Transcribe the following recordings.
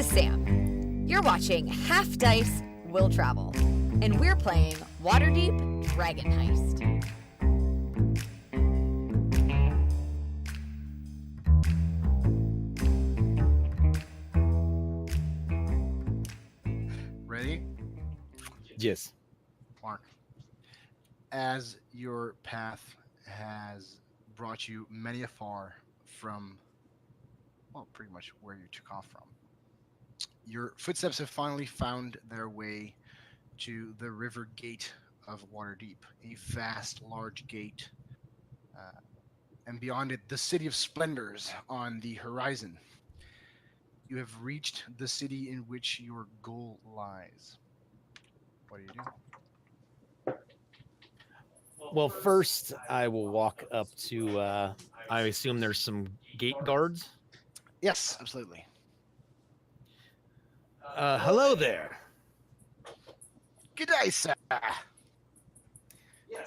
is Sam. You're watching Half Dice Will Travel, and we're playing Waterdeep Dragon Heist. Ready? Yes. Mark. As your path has brought you many afar from, well, pretty much where you took off from, your footsteps have finally found their way to the river gate of Waterdeep, a vast, large gate, and beyond it, the City of Splenders on the horizon. You have reached the city in which your goal lies. What do you do? Well, first I will walk up to. I assume there's some gate guards. Yes, absolutely. Hello there. Good day, sir.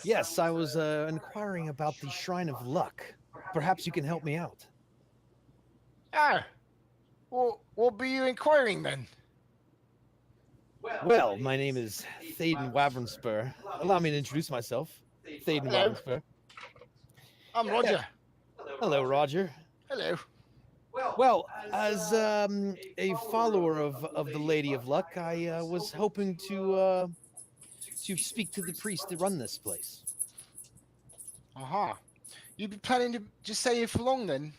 Yes, I was inquiring about the Shrine of Luck. Perhaps you can help me out. Ah, well, what be you inquiring then? Well, my name is Thaden Wavernspur. Allow me to introduce myself. Thaden Hello. Wavernspur. I'm Roger. Hello, Roger. Hello. Well, as a follower of the Lady of Luck, I was hoping to speak to the priest to run this place. Aha. You be planning to just stay here for long then?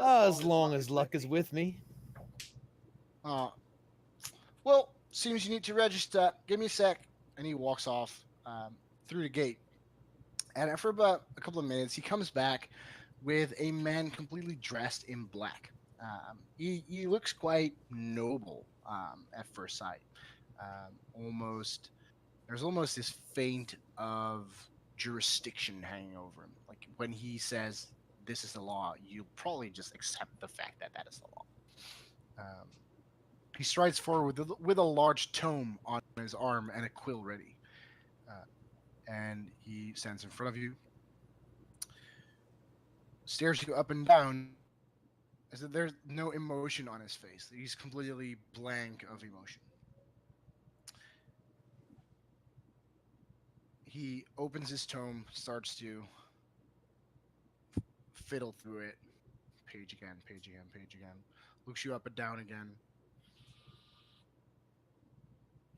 As long as luck is with me. Well, seems you need to register. Give me a sec. And he walks off through the gate. And after about a couple of minutes, he comes back with a man completely dressed in black. He looks quite noble at first sight. There's almost this feint of jurisdiction hanging over him. Like when he says this is the law, you probably just accept the fact that that is the law. He strides forward with a large tome on his arm and a quill ready. And he stands in front of you, stares you up and down, as if there's no emotion on his face. He's completely blank of emotion. He opens his tome, starts to fiddle through it. Page again, page again, page again. Looks you up and down again.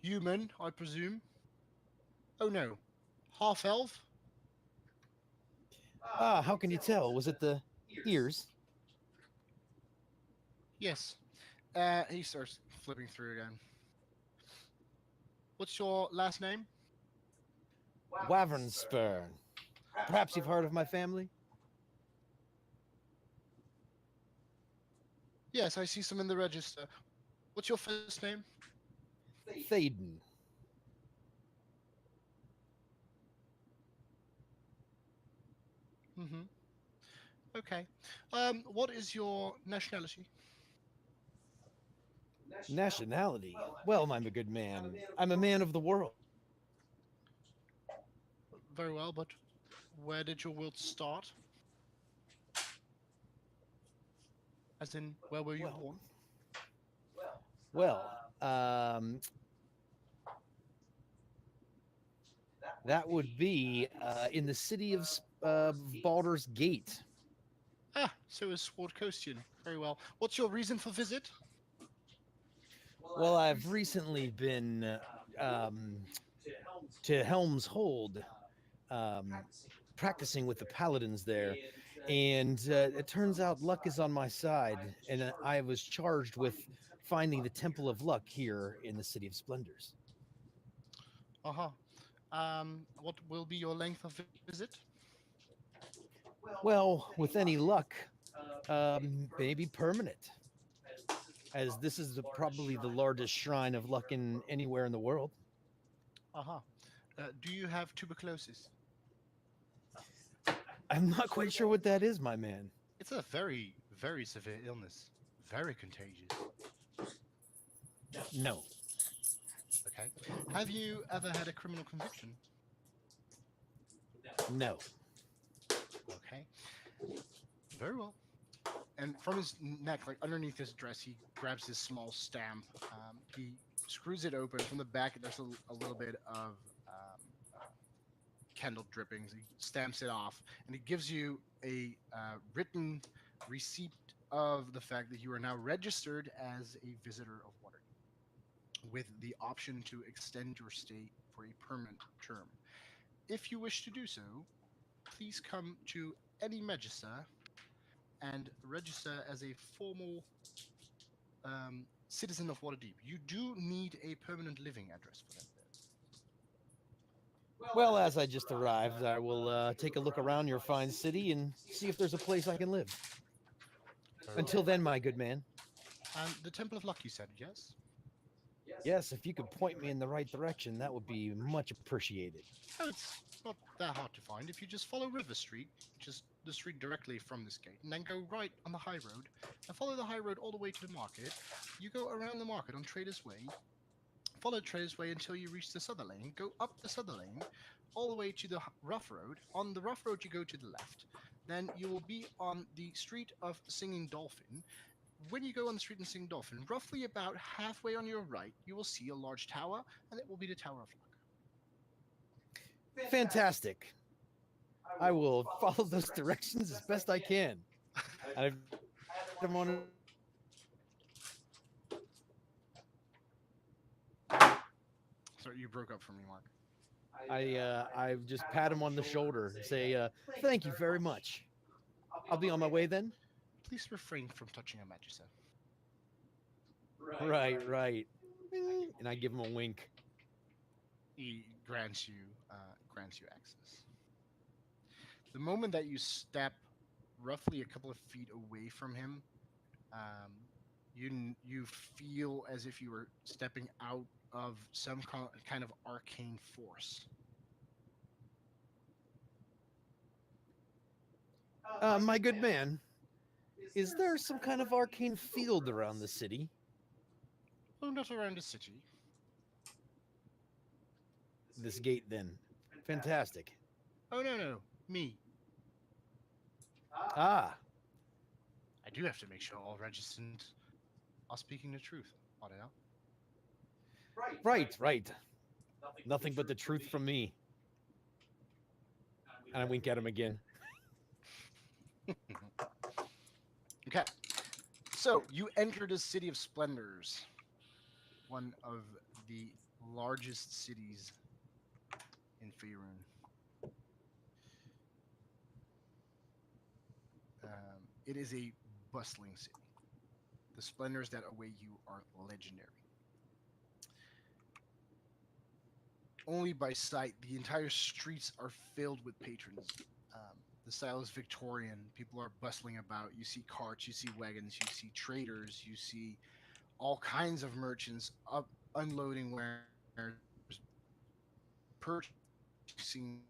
Human, I presume? Oh no. Half-elf? How can you tell? Was it the ears? Yes. He starts flipping through again. What's your last name? Wavernspur. Perhaps you've heard of my family? Yes, I see some in the register. What's your first name? Thaden. Mm-hmm. Okay. What is your nationality? Nationality? Well, I'm a good man. I'm a man of the world. Very well, but where did your world start? As in, where were you born? Well, that would be in the city of Baldur's Gate. Ah, so is Sword Coastian. Very well. What's your reason for visit? Well, I've recently been to Helm's Hold, practicing with the paladins there, and it turns out luck is on my side, and I was charged with finding the Temple of Luck here in the City of Splenders. Uh-huh. What will be your length of visit? Well, with any luck, maybe permanent, as this is probably the largest shrine of luck in anywhere in the world. Uh-huh. Do you have tuberculosis? I'm not quite sure what that is, my man. It's a very, very severe illness. Very contagious. No. Okay. Have you ever had a criminal conviction? No. Okay. Very well. And from his neck, like underneath his dress, he grabs his small stamp. He screws it open. From the back, there's a little bit of candle drippings. He stamps it off, and he gives you a written receipt of the fact that you are now registered as a visitor of Waterdeep, with the option to extend your stay for a permanent term. If you wish to do so, please come to any Magister and register as a formal citizen of Waterdeep. You do need a permanent living address for that. Well, as I just arrived, I will take a look around your fine city and see if there's a place I can live. Until then, my good man. And the Temple of Luck, you said, yes? Yes, if you could point me in the right direction, that would be much appreciated. Oh, it's not that hard to find. If you just follow River Street, just the street directly from this gate, and then go right on the high road, and follow the high road all the way to the market, you go around the market on Traders Way, follow Traders Way until you reach the Southern Lane, go up the Southern Lane, all the way to the Rough Road. On the Rough Road, you go to the left. Then you will be on the Street of Singing Dolphin. When you go on the Street of Singing Dolphin, roughly about halfway on your right, you will see a large tower, and it will be the Tower of Luck. Fantastic. I will follow those directions as best I can. I've on. Sorry, you broke up for me, Mark. I just pat him on the shoulder and say, thank you very much. I'll be on my way then. Please refrain from touching a Magister. Right. And I give him a wink. He grants you access. The moment that you step roughly a couple of feet away from him, you feel as if you were stepping out of some kind of arcane force. My good man, is there some kind of arcane field around the city? Oh, not around the city. This gate, then. Fantastic. Oh, no. Me. Ah, I do have to make sure all registrants are speaking the truth. Ought I know? right. Nothing but the truth from me. And I wink at him again. Okay. So, you enter the City of Splenders, one of the largest cities in Faerun. It is a bustling city. The splendors that await you are legendary. Only by sight, the entire streets are filled with patrons. The style is Victorian. People are bustling about. You see carts, you see wagons, you see traders, you see all kinds of merchants up unloading wares, purchasing,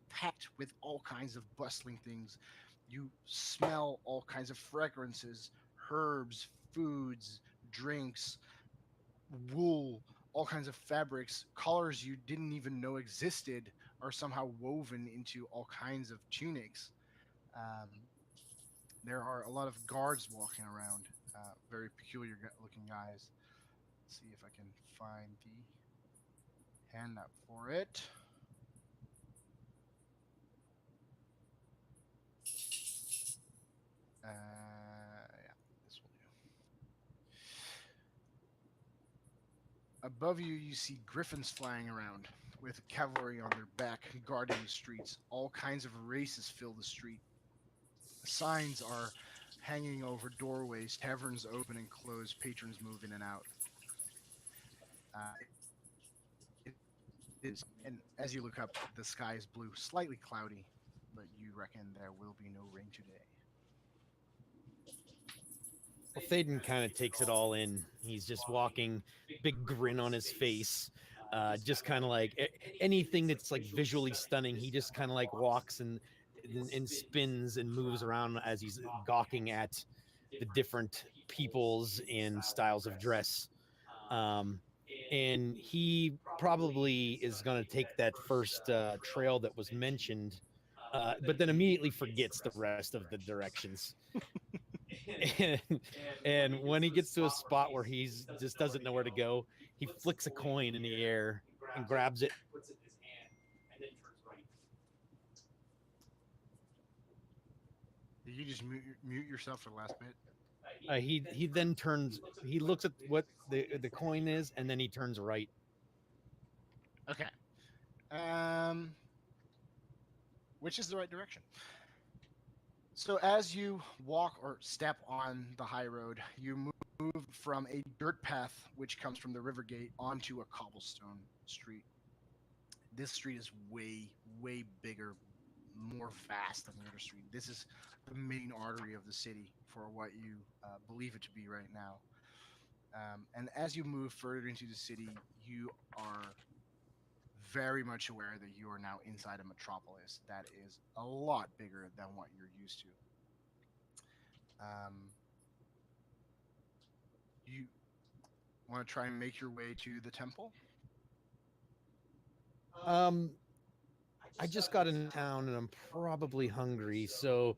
packed with all kinds of bustling things. You smell all kinds of fragrances, herbs, foods, drinks, wool, all kinds of fabrics, colors you didn't even know existed are somehow woven into all kinds of tunics. There are a lot of guards walking around, very peculiar looking guys. Let's see if I can find the handout for it. Yeah, this will do. Above you, you see griffins flying around with cavalry on their back, guarding the streets. All kinds of races fill the street. Signs are hanging over doorways, taverns open and close, patrons move in and out. It is, and as you look up, the sky is blue, slightly cloudy, but you reckon there will be no rain today. Well, Thaden kind of takes it all in. He's just walking, big grin on his face. Just kind of like anything that's like visually stunning. He just kind of like walks and spins and moves around as he's gawking at the different peoples and styles of dress. And he probably is going to take that first trail that was mentioned, but then immediately forgets the rest of the directions. and, and when he gets to a spot where he's just doesn't know where to go, he flicks a coin in the air and grabs it. Did you just mute yourself for the last bit? He then turns. He looks at what the coin is, and then he turns right. Okay. Which is the right direction? So as you walk or step on the high road, you move from a dirt path which comes from the river gate onto a cobblestone street. This street is way, way bigger, more vast than the other street. This is the main artery of the city for what you believe it to be right now. And as you move further into the city, you are very much aware that you are now inside a metropolis that is a lot bigger than what you're used to. You want to try and make your way to the temple? I just got in town and I'm probably hungry, so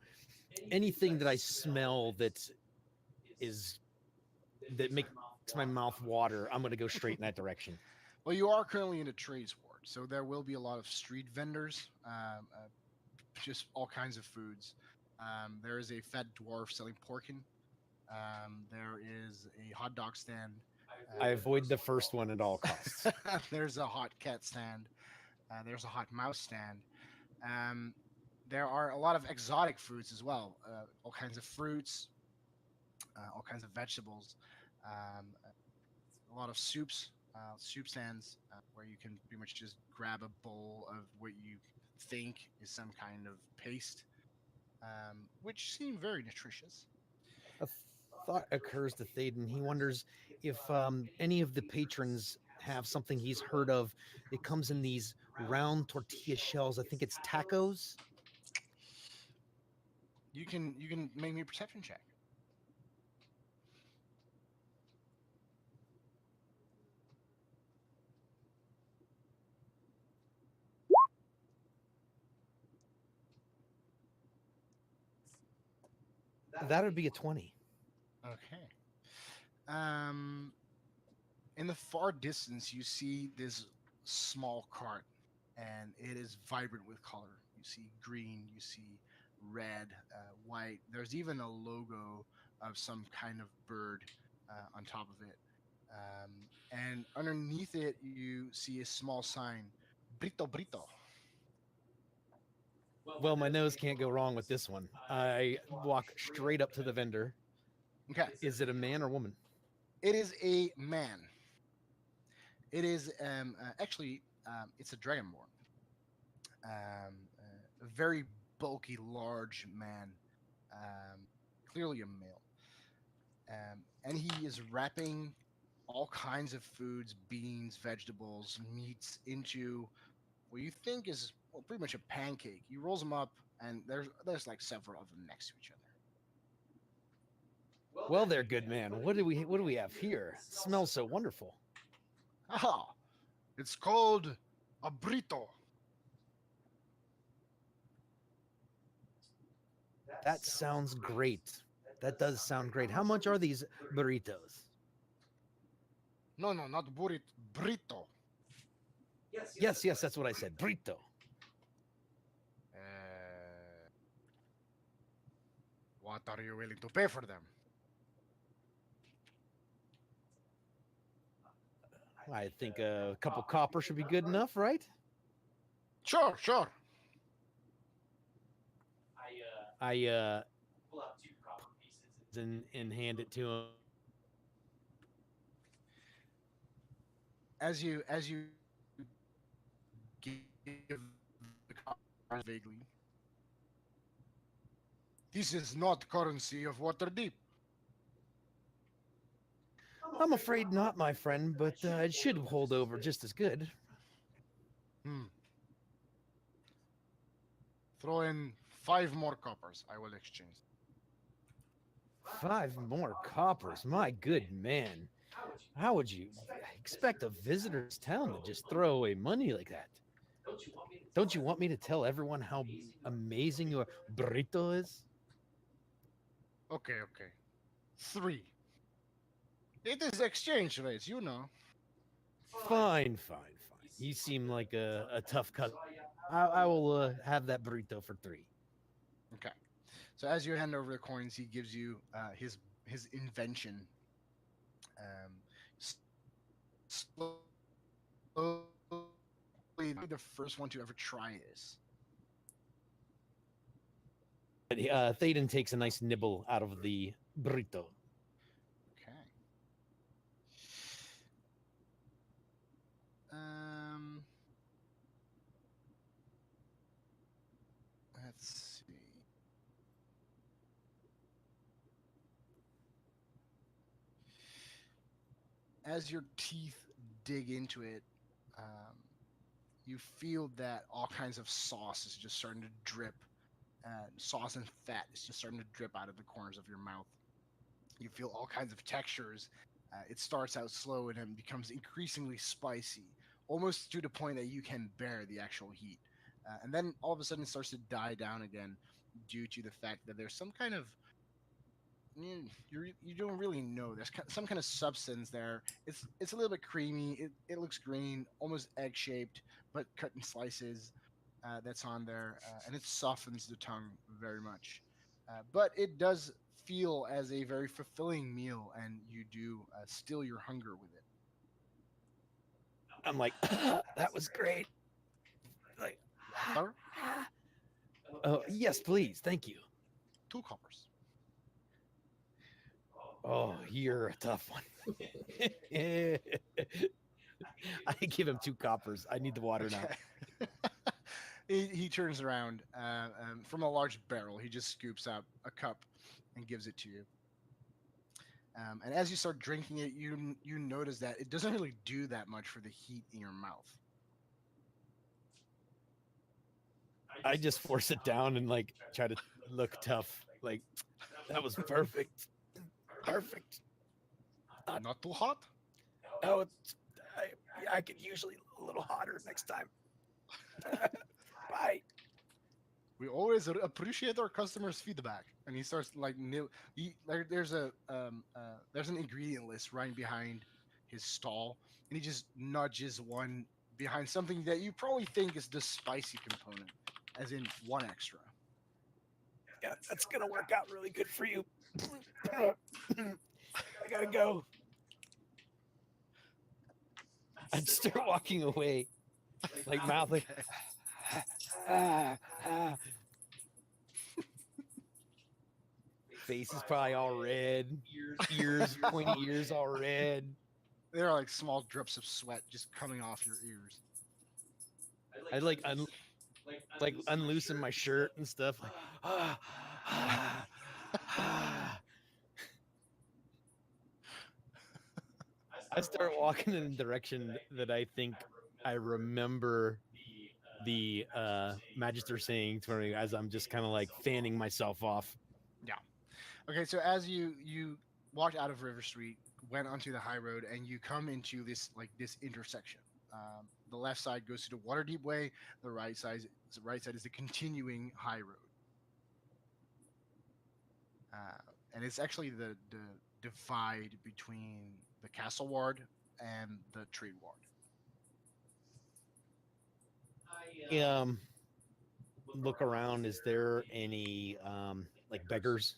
anything that I smell that makes my mouth water, I'm gonna go straight in that direction. Well, you are currently in a trades ward, so there will be a lot of street vendors, just all kinds of foods. There is a fat dwarf selling porkin. There is a hot dog stand. I avoid the first one at all costs. There's a hot cat stand. There's a hot mouse stand. There are a lot of exotic foods as well. All kinds of fruits, all kinds of vegetables, a lot of soups, soup stands where you can pretty much just grab a bowl of what you think is some kind of paste, which seem very nutritious. A thought occurs to Thaden. He wonders if any of the patrons have something he's heard of. It comes in these round tortilla shells. I think it's tacos. You can make me a perception check. That would be a 20. Okay. In the far distance, you see this small cart, and it is vibrant with color. You see green, you see red, white. There's even a logo of some kind of bird on top of it. And underneath it, you see a small sign, Brito Brito. Well, my nose can't go wrong with this one. I walk straight up to the vendor. Okay. Is it a man or woman? It is a man. It is actually it's a dragonborn. A very bulky, large man, clearly a male, and he is wrapping all kinds of foods, beans, vegetables, meats into what you think is pretty much a pancake. He rolls them up, and there's like several of them next to each other. Well, there, good man. What do we have here? It smells so wonderful. Ah, it's called a burrito. That sounds great. That does sound great. How much are these burritos? No, not burrito. Burrito. Yes, that's what I said. Burrito. What are you willing to pay for them? I think a couple copper should be good enough, right? Sure. I pull out 2 copper pieces and hand it to him. As you give the copper vaguely, this is not currency of Waterdeep. I'm afraid not, my friend, but it should hold over just as good. Throw in 5 more coppers. I will exchange. 5 more coppers? My good man. How would you expect a visitor's town to just throw away money like that? Don't you want me to tell everyone how amazing your burrito is? Okay. 3. It is exchange rates, you know. Fine. You seem like a tough customer. I will have that burrito for 3. Okay. So as you hand over the coins, he gives you his invention. Um, slowly, the first one to ever try this. Thaden takes a nice nibble out of the burrito. Okay. Um. Let's see. As your teeth dig into it, um, you feel that all kinds of sauce is just starting to drip. Sauce and fat is just starting to drip out of the corners of your mouth. You feel all kinds of textures. It starts out slow and then becomes increasingly spicy, almost to the point that you can bear the actual heat. And then all of a sudden it starts to die down again due to the fact that there's some kind of you don't really know. There's some kind of substance there. It's a little bit creamy. It looks green, almost egg shaped, but cut in slices. That's on there, and it softens the tongue very much. But it does feel as a very fulfilling meal, and you do still your hunger with it. I'm like, that was great. Like, Water, oh yes, please, thank you. 2 coppers. Oh, you're a tough one. I give him 2 coppers. I need the water now. He turns around from a large barrel. He just scoops out a cup and gives it to you. And as you start drinking it, you notice that it doesn't really do that much for the heat in your mouth. I just force it down and like try to look tough. Like, that was perfect. Perfect. Not too hot. Oh, I could usually a little hotter next time. Bye. We always appreciate our customers' feedback. And he starts there's an ingredient list right behind his stall, and he just nudges one behind something that you probably think is the spicy component, as in 1 extra. Yeah, that's gonna work out really good for you. I gotta go. I'd start walking away, like mouthing. Face is probably all red. Ears, pointy ears, all red. There are like small drips of sweat just coming off your ears. I like unloosen my shirt and stuff. Like, I start walking in the direction that I think I remember the Magister saying to me as I'm just kind of like fanning myself off. Yeah. Okay, so as you walked out of River Street, went onto the high road, and you come into this intersection. The left side goes to the Waterdeep way. The right side is the continuing high road. And it's actually the divide between the Castle Ward and the Trade Ward. Look around. Is there any like beggars?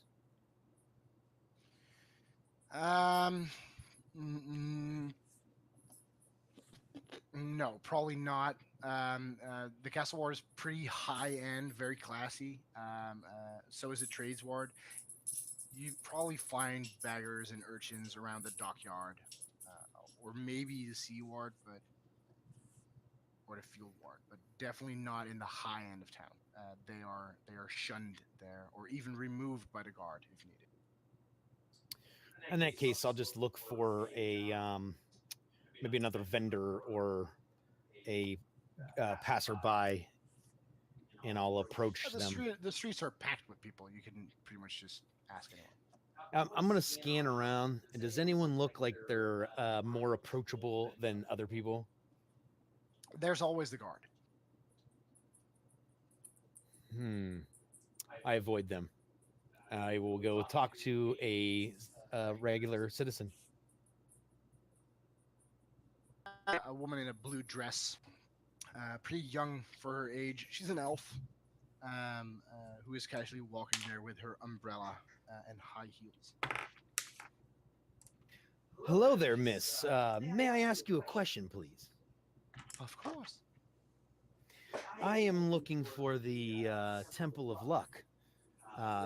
No, probably not. The Castle Ward is pretty high end, very classy. So is the Trades Ward. You probably find beggars and urchins around the dockyard, or maybe the Sea Ward, or the Field Ward, but definitely not in the high end of town. They are shunned there, or even removed by the guard if needed. In that case, I'll just look for a maybe another vendor or a passerby, and I'll approach them. The streets are packed with people. You can pretty much just ask anyone. I'm going to scan around. And does anyone look like they're more approachable than other people? There's always the guard. I avoid them. I will go talk to a regular citizen. A woman in a blue dress, pretty young for her age. She's an elf, who is casually walking there with her umbrella and high heels. Hello there, miss. May I ask you a question, please? Of course. I am looking for the Temple of Luck.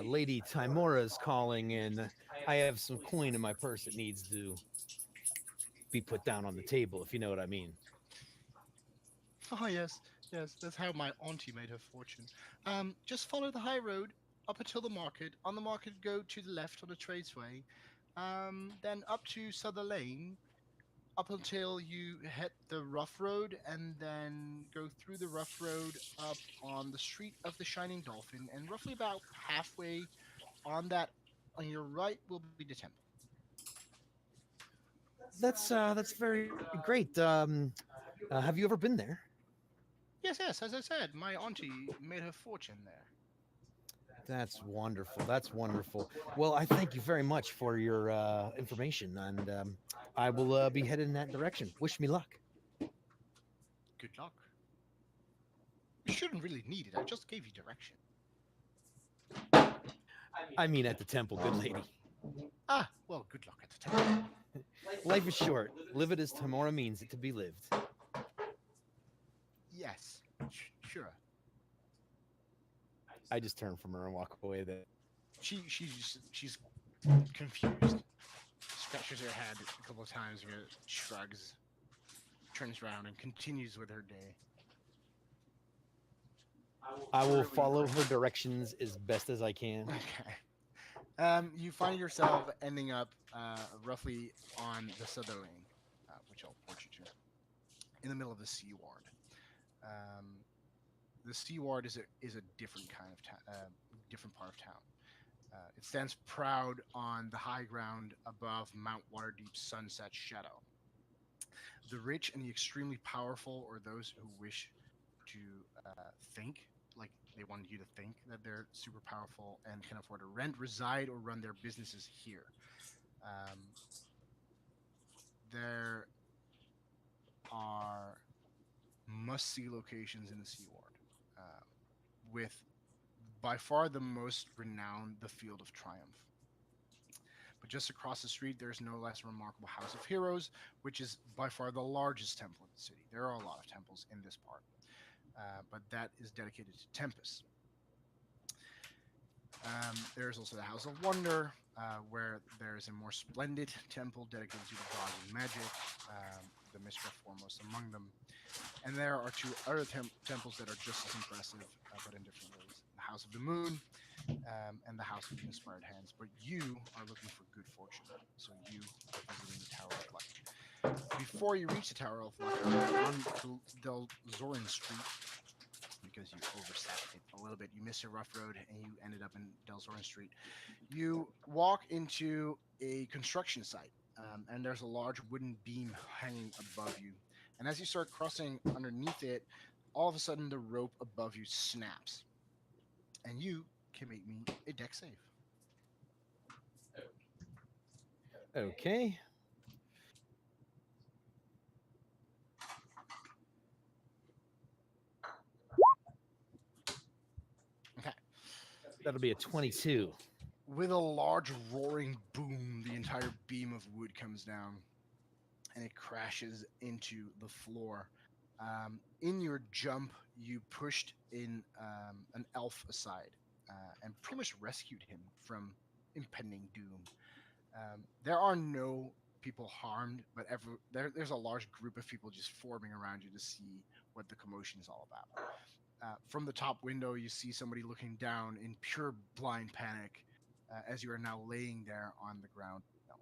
Lady Timora is calling, and I have some coin in my purse that needs to be put down on the table, if you know what I mean. Oh yes, yes. That's how my auntie made her fortune. Just follow the high road up until the market. On the market, go to the left on the tradesway. Then up to Souther Lane, up until you hit the rough road, and then go through the rough road up on the street of the Shining Dolphin, and roughly about halfway on that on your right will be the temple. That's very great. Have you ever been there? Yes, yes. As I said, my auntie made her fortune there. That's wonderful. That's wonderful. Well, I thank you very much for your information, and I will be headed in that direction. Wish me luck. Good luck. You shouldn't really need it. I just gave you direction. I mean, at the temple, good lady. Ah, well, good luck at the temple. Life is short. Live it as Tamora means it to be lived. Yes, sure. I just turn from her and walk away. That She's confused. Scratches her head a couple of times, shrugs, turns around, and continues with her day. I will follow her directions as best as I can. Okay. You find yourself ending up roughly on the Southern Lane, which I'll port you to, in the middle of the Sea Ward. The Sea Ward is a different kind of different part of town. It stands proud on the high ground above Mount Waterdeep's sunset shadow. The rich and the extremely powerful, or those who wish to think like they want you to think that they're super powerful and can afford to rent, reside, or run their businesses here. There are must-see locations in the Sea Ward, with by far the most renowned, the Field of Triumph. But just across the street, there's no less remarkable House of Heroes, which is by far the largest temple in the city. There are a lot of temples in this part, but that is dedicated to Tempest. There's also the House of Wonder, where there is a more splendid temple dedicated to the gods of magic, the Mistral foremost among them. And there are two other temples that are just as impressive, but in different ways. The House of the Moon, and the House of the Inspired Hands. But you are looking for good fortune, so you are visiting the Tower of Luck. Before you reach the Tower of Luck, on Del Zorin Street, because you overstepped it a little bit, you missed a rough road, and you ended up in Del Zorin Street. You walk into a construction site, and there's a large wooden beam hanging above you. And as you start crossing underneath it, all of a sudden the rope above you snaps. And you can make me a deck save. Okay. Okay. That'll be a 22. With a large roaring boom, the entire beam of wood comes down and it crashes into the floor. In your jump, you pushed in an elf aside and pretty much rescued him from impending doom. There are no people harmed, but there's a large group of people just forming around you to see what the commotion is all about. From the top window, you see somebody looking down in pure blind panic as you are now laying there on the ground. Elf.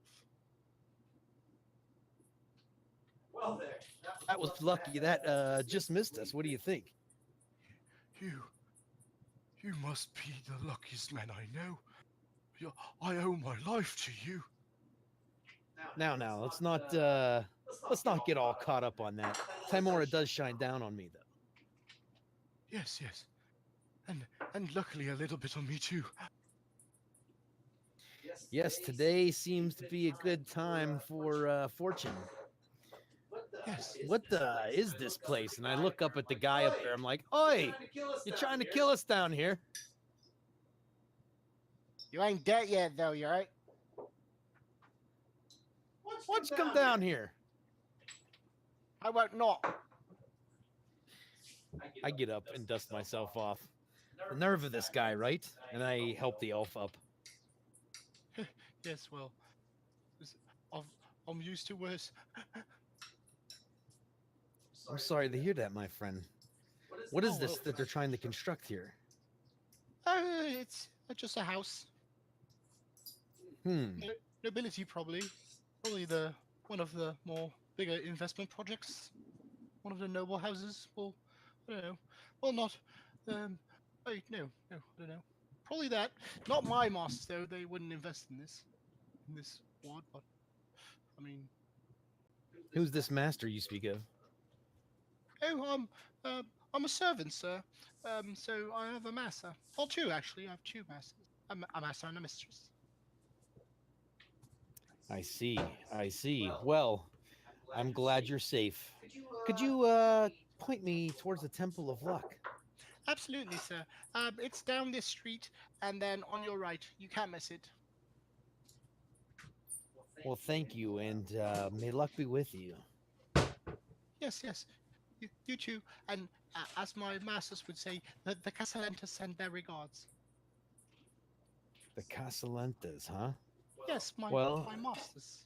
Well, there. That was lucky. That just missed us. What do you think? You must be the luckiest man I know. I owe my life to you. Now, let's not get all caught up on that. Timora does shine down on me, though. Yes, and luckily a little bit on me too. Yes, today seems to be a good time for fortune. Yes. What the is this place? And I look up at the guy up there. I'm like, "Oi, you're trying to kill us down here." You ain't dead yet, though. You right? Why'd you come down here? How about not? I get up and dust myself off. The nerve of this guy, right? And I help the elf up. Yes. Well, I've, I'm used to worse. I'm sorry to hear that, my friend. What is Oh, this well. that they're trying to construct here? It's just a house. Hmm. Nobility, probably. Probably one of the more bigger investment projects. One of the noble houses. Well, I don't know. Well, not. Wait, no, I don't know. Probably that. Not my masters, though. They wouldn't invest in this ward. But I mean, Who's this master you speak of? oh, I'm a servant, sir. So I have a master. Well, two actually. I have two masters. A master and a mistress. I see. I see. Well, I'm glad you're safe. Could you point me towards the Temple of Luck? Absolutely, sir. It's down this street, and then on your right. You can't miss it. Well, thank you, and may luck be with you. Yes, yes. You too. And as my masters would say, the Casalentas send their regards. The Casalentas, huh? Yes, my masters.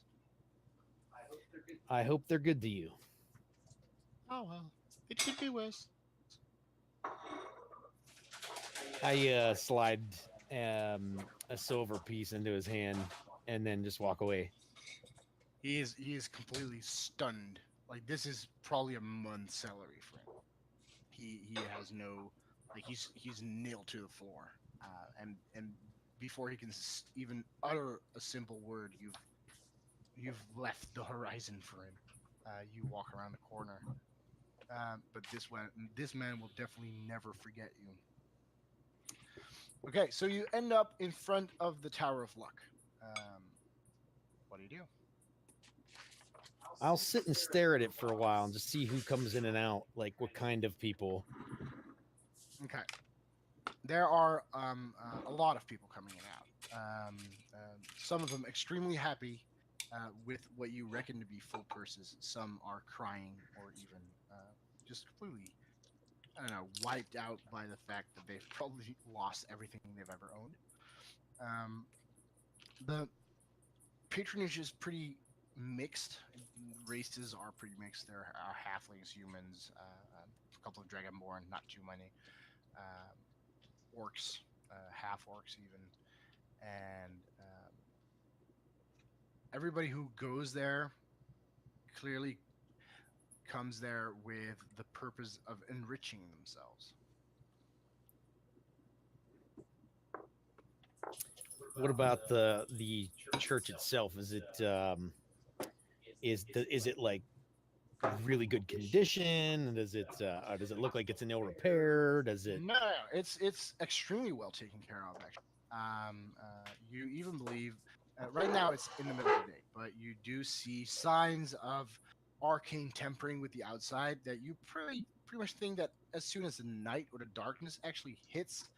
I hope they're good to you. Oh well, it could be worse. I slide a silver piece into his hand and then just walk away. He is completely stunned. Like this is probably a month's salary for him. He has no, like he's nailed to the floor. And before he can even utter a simple word, you've left the horizon for him. You walk around the corner. But this man will definitely never forget you. Okay, so you end up in front of the Tower of Luck. What do you do? I'll sit and stare at it for a while and just see who comes in and out, like what kind of people. Okay. There are a lot of people coming in and out. Some of them extremely happy with what you reckon to be full purses. Some are crying or even just completely, I don't know, wiped out by the fact that they've probably lost everything they've ever owned. The patronage is pretty mixed. Races are pretty mixed. There are halflings, humans, a couple of dragonborn, not too many. Orcs, half orcs even, and everybody who goes there clearly comes there with the purpose of enriching themselves. What about the church itself? Is it like really good condition? Does it look like it's in ill repair? Does it? No, it's extremely well taken care of. Actually, you even believe right now it's in the middle of the day, but you do see signs of arcane tempering with the outside that you pretty much think that as soon as the night or the darkness actually hits,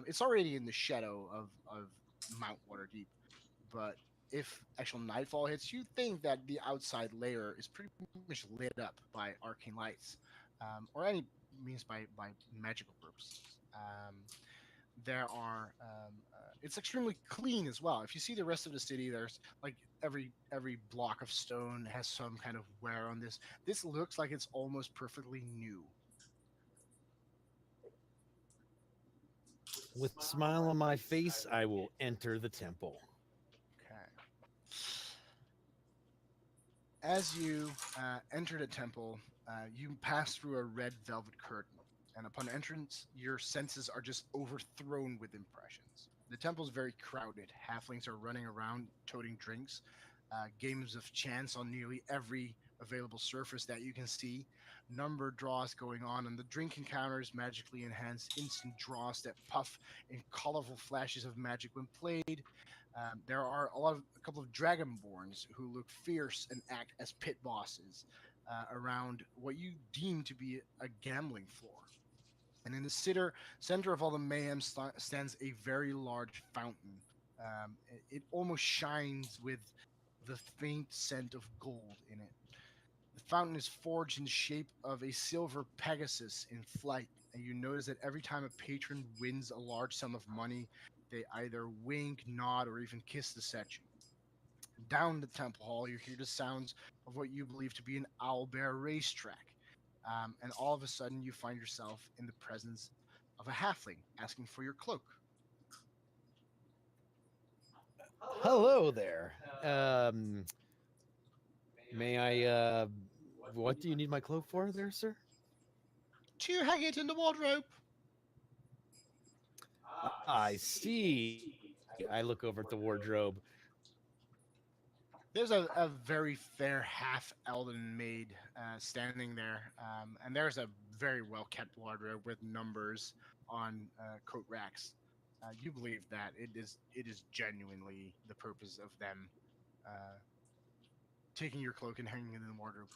it's already in the shadow of Mount Waterdeep, but if actual nightfall hits, you think that the outside layer is pretty much lit up by arcane lights, or any means by magical purposes. There are it's extremely clean as well. If you see the rest of the city, there's like every block of stone has some kind of wear on this. This looks like it's almost perfectly new. With a smile on my face, I will enter the temple. Okay. As you enter the temple, you pass through a red velvet curtain, and upon entrance, your senses are just overthrown with impressions. The temple is very crowded. Halflings are running around, toting drinks. Games of chance on nearly every available surface that you can see. Number draws going on the drink encounters, magically enhanced instant draws that puff in colorful flashes of magic when played. There are a couple of dragonborns who look fierce and act as pit bosses around what you deem to be a gambling floor. And in the center of all the mayhem stands a very large fountain. It almost shines with the faint scent of gold in it. The fountain is forged in the shape of a silver Pegasus in flight, and you notice that every time a patron wins a large sum of money, they either wink, nod, or even kiss the statue. Down the temple hall, you hear the sounds of what you believe to be an owlbear racetrack. And all of a sudden, you find yourself in the presence of a halfling asking for your cloak. Hello there. May I, what do you need my cloak for there, sir? To hang it in the wardrobe. I see. I look over at the wardrobe. There's a very fair half-elven maid standing there, and there's a very well-kept wardrobe with numbers on coat racks. You believe that it is genuinely the purpose of them taking your cloak and hanging it in the wardrobe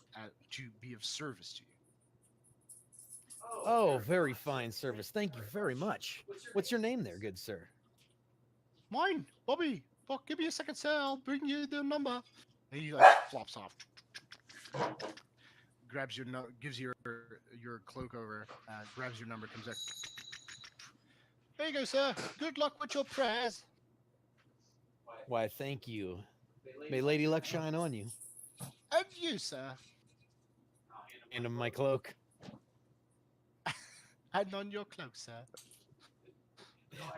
to be of service to you. Oh, very fine service. Thank you very much. What's your name there, good sir? Mine, Bobby. But give me a second, sir. I'll bring you the number. And he flops off, grabs your gives your cloak over, grabs your number, comes out. There you go, sir. Good luck with your prayers. Why, thank you. May Lady Luck shine on you. And you, sir. Hand him my cloak. And on your cloak, sir.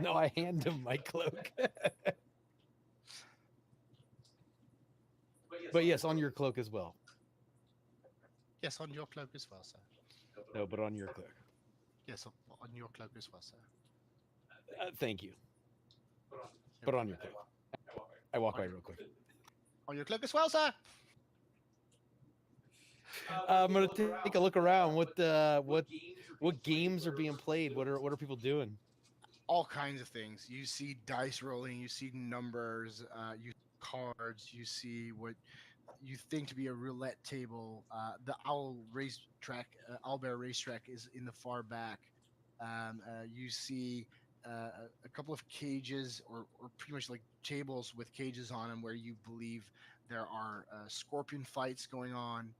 No, I hand him my cloak. But yes, on your cloak as well. Yes, on your cloak as well, sir. No, but on your cloak. Yes, on your cloak as well, sir. Thank you. But on your cloak. I walk by real quick. On your cloak as well, sir. I'm gonna take a look around. What games are being played? What are people doing? All kinds of things. You see dice rolling. You see numbers. You see cards. You see what you think to be a roulette table. The owlbear racetrack is in the far back. You see a couple of cages, or pretty much like tables with cages on them, where you believe there are scorpion fights going on.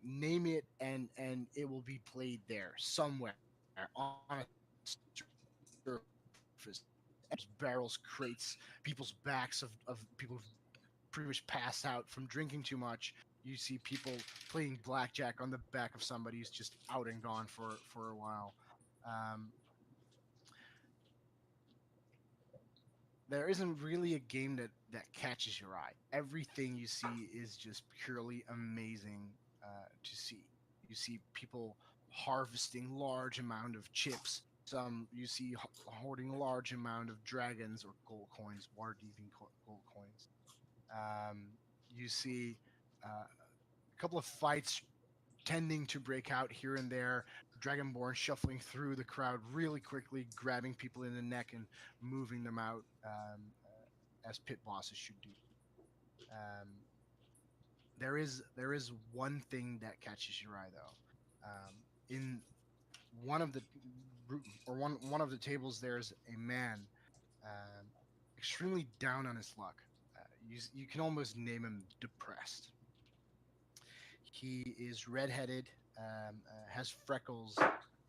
Name it, and it will be played there somewhere on a surface. Barrels, crates, people's backs of people who've pretty much passed out from drinking too much. You see people playing blackjack on the back of somebody who's just out and gone for a while. There isn't really a game that catches your eye. Everything you see is just purely amazing to see. You see people harvesting large amount of chips. Some you see hoarding large amount of dragons or gold coins, Waterdeep gold coins. You see a couple of fights tending to break out here and there. Dragonborn shuffling through the crowd really quickly, grabbing people in the neck and moving them out as pit bosses should do. There is one thing that catches your eye though. In one of the tables, there's a man extremely down on his luck. You can almost name him depressed. He is redheaded, has freckles,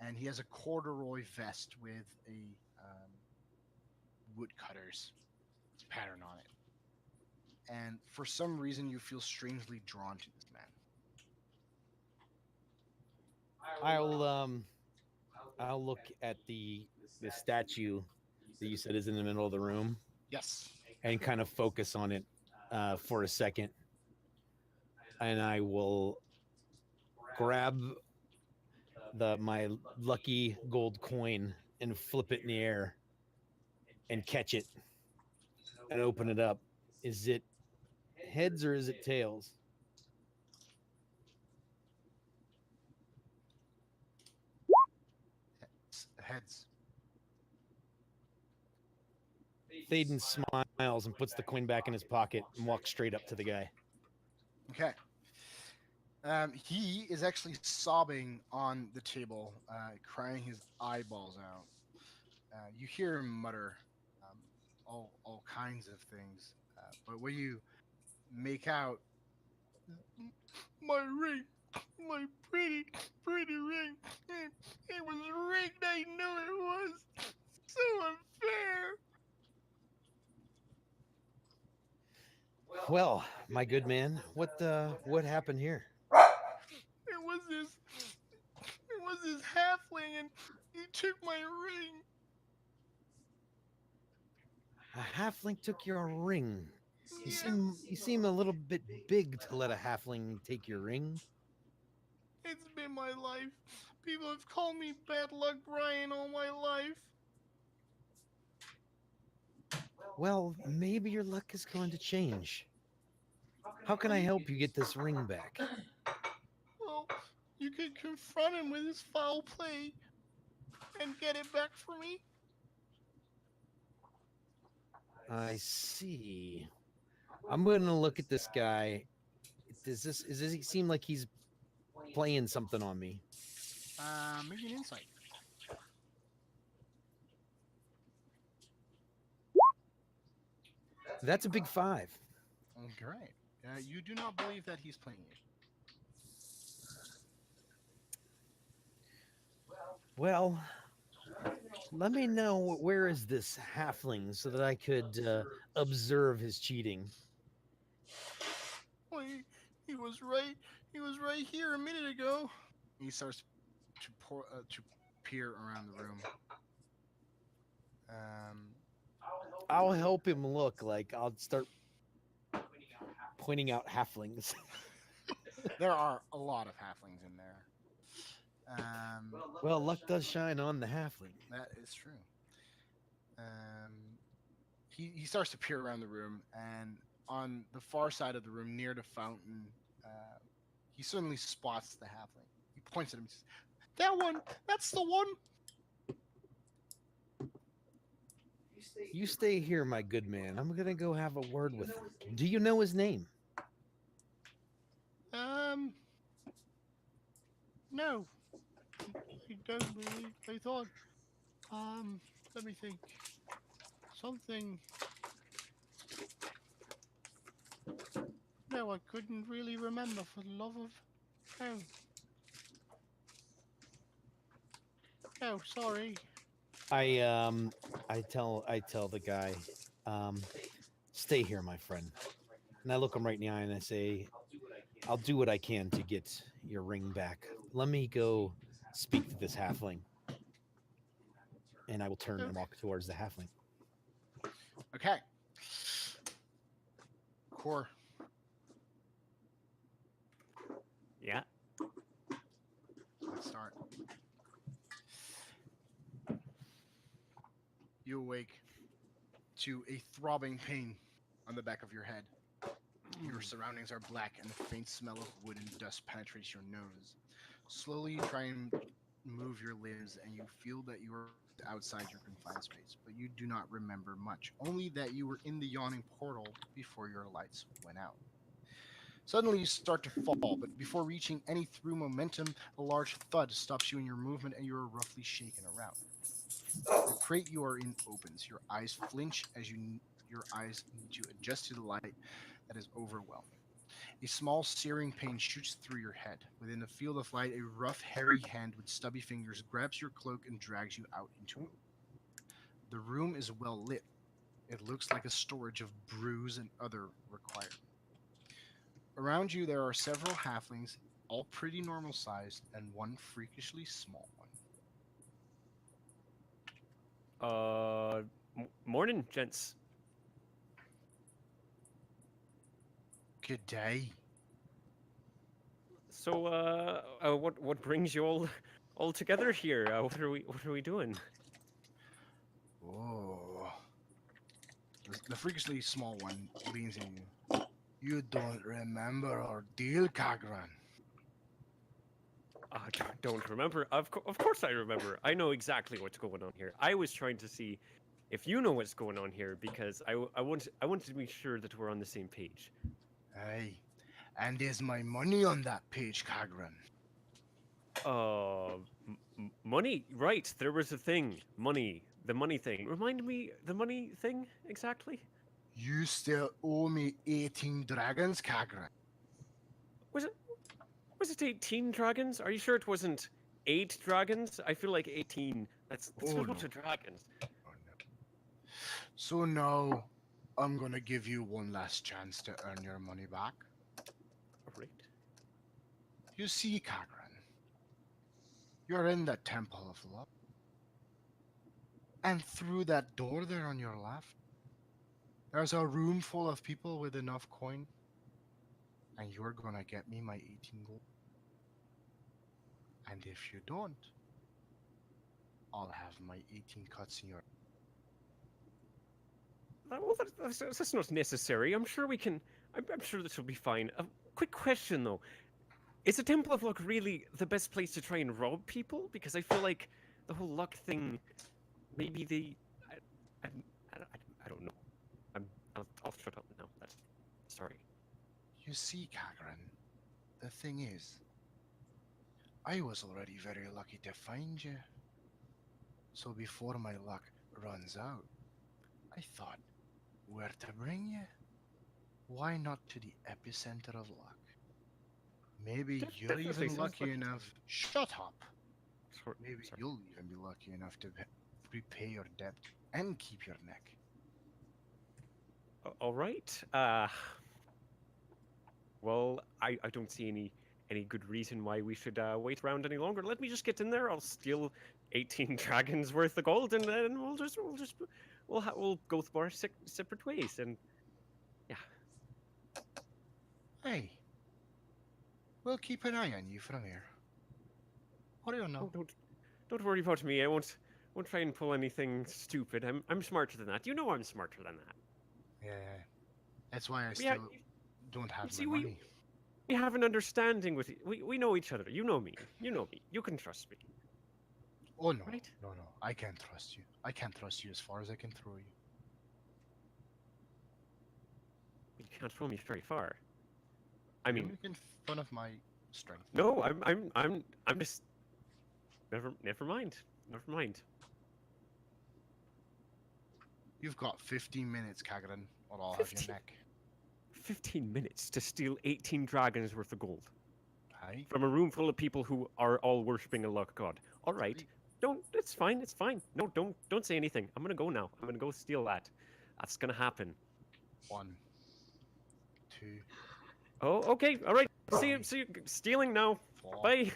and he has a corduroy vest with a woodcutter's pattern on it. And for some reason, you feel strangely drawn to this man. I'll look at the statue that you said is in the middle of the room. Yes. And kind of focus on it for a second. And I will grab my lucky gold coin and flip it in the air and catch it and open it up. Is it heads or is it tails? heads. Thaden smiles and puts the coin back in his pocket and walks straight up to the guy. Okay. He is actually sobbing on the table, crying his eyeballs out. You hear him mutter all kinds of things, but when you make out my ring, my pretty ring, it was rigged. I knew it was so unfair. Well, my good man, what happened here? It was this halfling, and he took my ring. A halfling took your ring. You Yes. seem a little bit big to let a halfling take your ring. It's been my life. People have called me Bad Luck Brian all my life. Well, maybe your luck is going to change. How can I help you get this ring back? Well, you could confront him with his foul play and get it back for me. I see. I'm going to look at this guy. Does he seem like he's playing something on me? Make an insight. That's a big 5. Great. You do not believe that he's playing you. Well, let me know where is this halfling so that I could observe his cheating. Well, he was right. He was right here a minute ago. He starts to peer around the room. I'll help him look. Like I'll start pointing out halflings. There are a lot of halflings in there. Well, luck does shine on the halfling. That is true. He starts to peer around the room, and on the far side of the room, near the fountain, he suddenly spots the halfling. He points at him and says, "That one! That's the one!" You stay here, my good man. I'm gonna go have a word with him. Do you know his name? No. I don't really. I thought, let me think. Something. No, I couldn't really remember for the love of. Oh. Oh, sorry. I tell the guy, stay here, my friend. And I look him right in the eye and I say, I'll do what I can to get your ring back. Let me go speak to this halfling. And I will turn and walk towards the halfling. Okay. Core. Yeah. Let's start. You awake to a throbbing pain on the back of your head. Your surroundings are black, and the faint smell of wood and dust penetrates your nose. Slowly, you try and move your limbs, and you feel that you are outside your confined space, but you do not remember much, only that you were in the yawning portal before your lights went out. Suddenly, you start to fall, but before reaching any through momentum, a large thud stops you in your movement, and you are roughly shaken around. The crate you are in opens. Your eyes flinch as your eyes need to adjust to the light that is overwhelming. A small searing pain shoots through your head. Within the field of light, a rough, hairy hand with stubby fingers grabs your cloak and drags you out into it. The room is well lit. It looks like a storage of brews and other requirements. Around you, there are several halflings, all pretty normal sized, and one freakishly small one. Morning, gents. Good day. So, what brings you all together here? What are we doing? Oh. The freakishly small one leans in you. You don't remember our deal, Kagran. Don't remember. Of course I remember. I know exactly what's going on here. I was trying to see if you know what's going on here because I wanted to be sure that we're on the same page. Aye. And there's my money on that page, Kagran. Money. Right. There was a thing. Money. The money thing. Remind me the money thing exactly. You still owe me 18 dragons, Kagran. Was it 18 dragons? Are you sure it wasn't 8 dragons? I feel like 18. That's Oh, a lot no. of dragons. Oh, no. So now, I'm gonna give you one last chance to earn your money back. Right. You see, Kagran, you're in the Temple of Love. And through that door there on your left, there's a room full of people with enough coin. And you're gonna get me my 18 gold. And if you don't, I'll have my 18 cuts in your... Well, that's not necessary. I'm sure we can. I'm sure this will be fine. Quick question though: is the Temple of Luck really the best place to try and rob people? Because I feel like the whole luck thing, maybe the, I don't know. I'll shut up now. Sorry. You see, Kagran, the thing is, I was already very lucky to find you. So before my luck runs out, I thought, where to bring you? Why not to the epicenter of luck? Maybe you're Definitely even sounds lucky like- enough. Shut up! Maybe Sorry. you'll even be lucky enough to repay your debt and keep your neck. All right. Well, I don't see any good reason why we should wait around any longer. Let me just get in there. I'll steal 18 dragons worth of gold, and then we'll go our separate ways. And yeah, Hey, we'll keep an eye on you from here. What do you know? don't worry about me. I won't try and pull anything stupid. I'm smarter than that. You know I'm smarter than that. Yeah, that's why I Yeah, still don't have see, my money. we have an understanding with we know each other. You know me. You know me. You can trust me. Oh no, Right? no, I can't trust you. I can't trust you as far as I can throw you. You can't throw me very far. I You're mean, making fun of my strength. no, I'm just never mind. Never mind. You've got 15 minutes, Kagran, or I'll have your 15? neck. 15 minutes to steal 18 dragons worth of gold Aye? from a room full of people who are all worshipping a luck god. All right. Aye. Don't. It's fine. It's fine. No, don't say anything. I'm gonna go now. I'm gonna go steal that. That's gonna happen. 1, 2, Oh, okay. All right. See you. Stealing now. 4. Bye.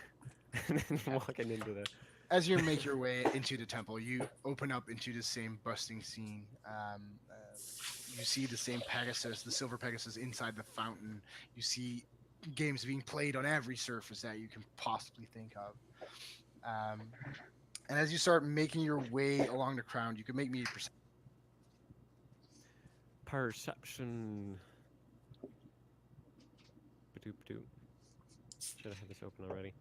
And then walking into the. As you make your way into the temple, you open up into the same bustling scene. You see the same Pegasus, the silver Pegasus inside the fountain. You see games being played on every surface that you can possibly think of. And as you start making your way along the crowd, you can make me a Perception. Ba-doop-doop. Should have had this open already.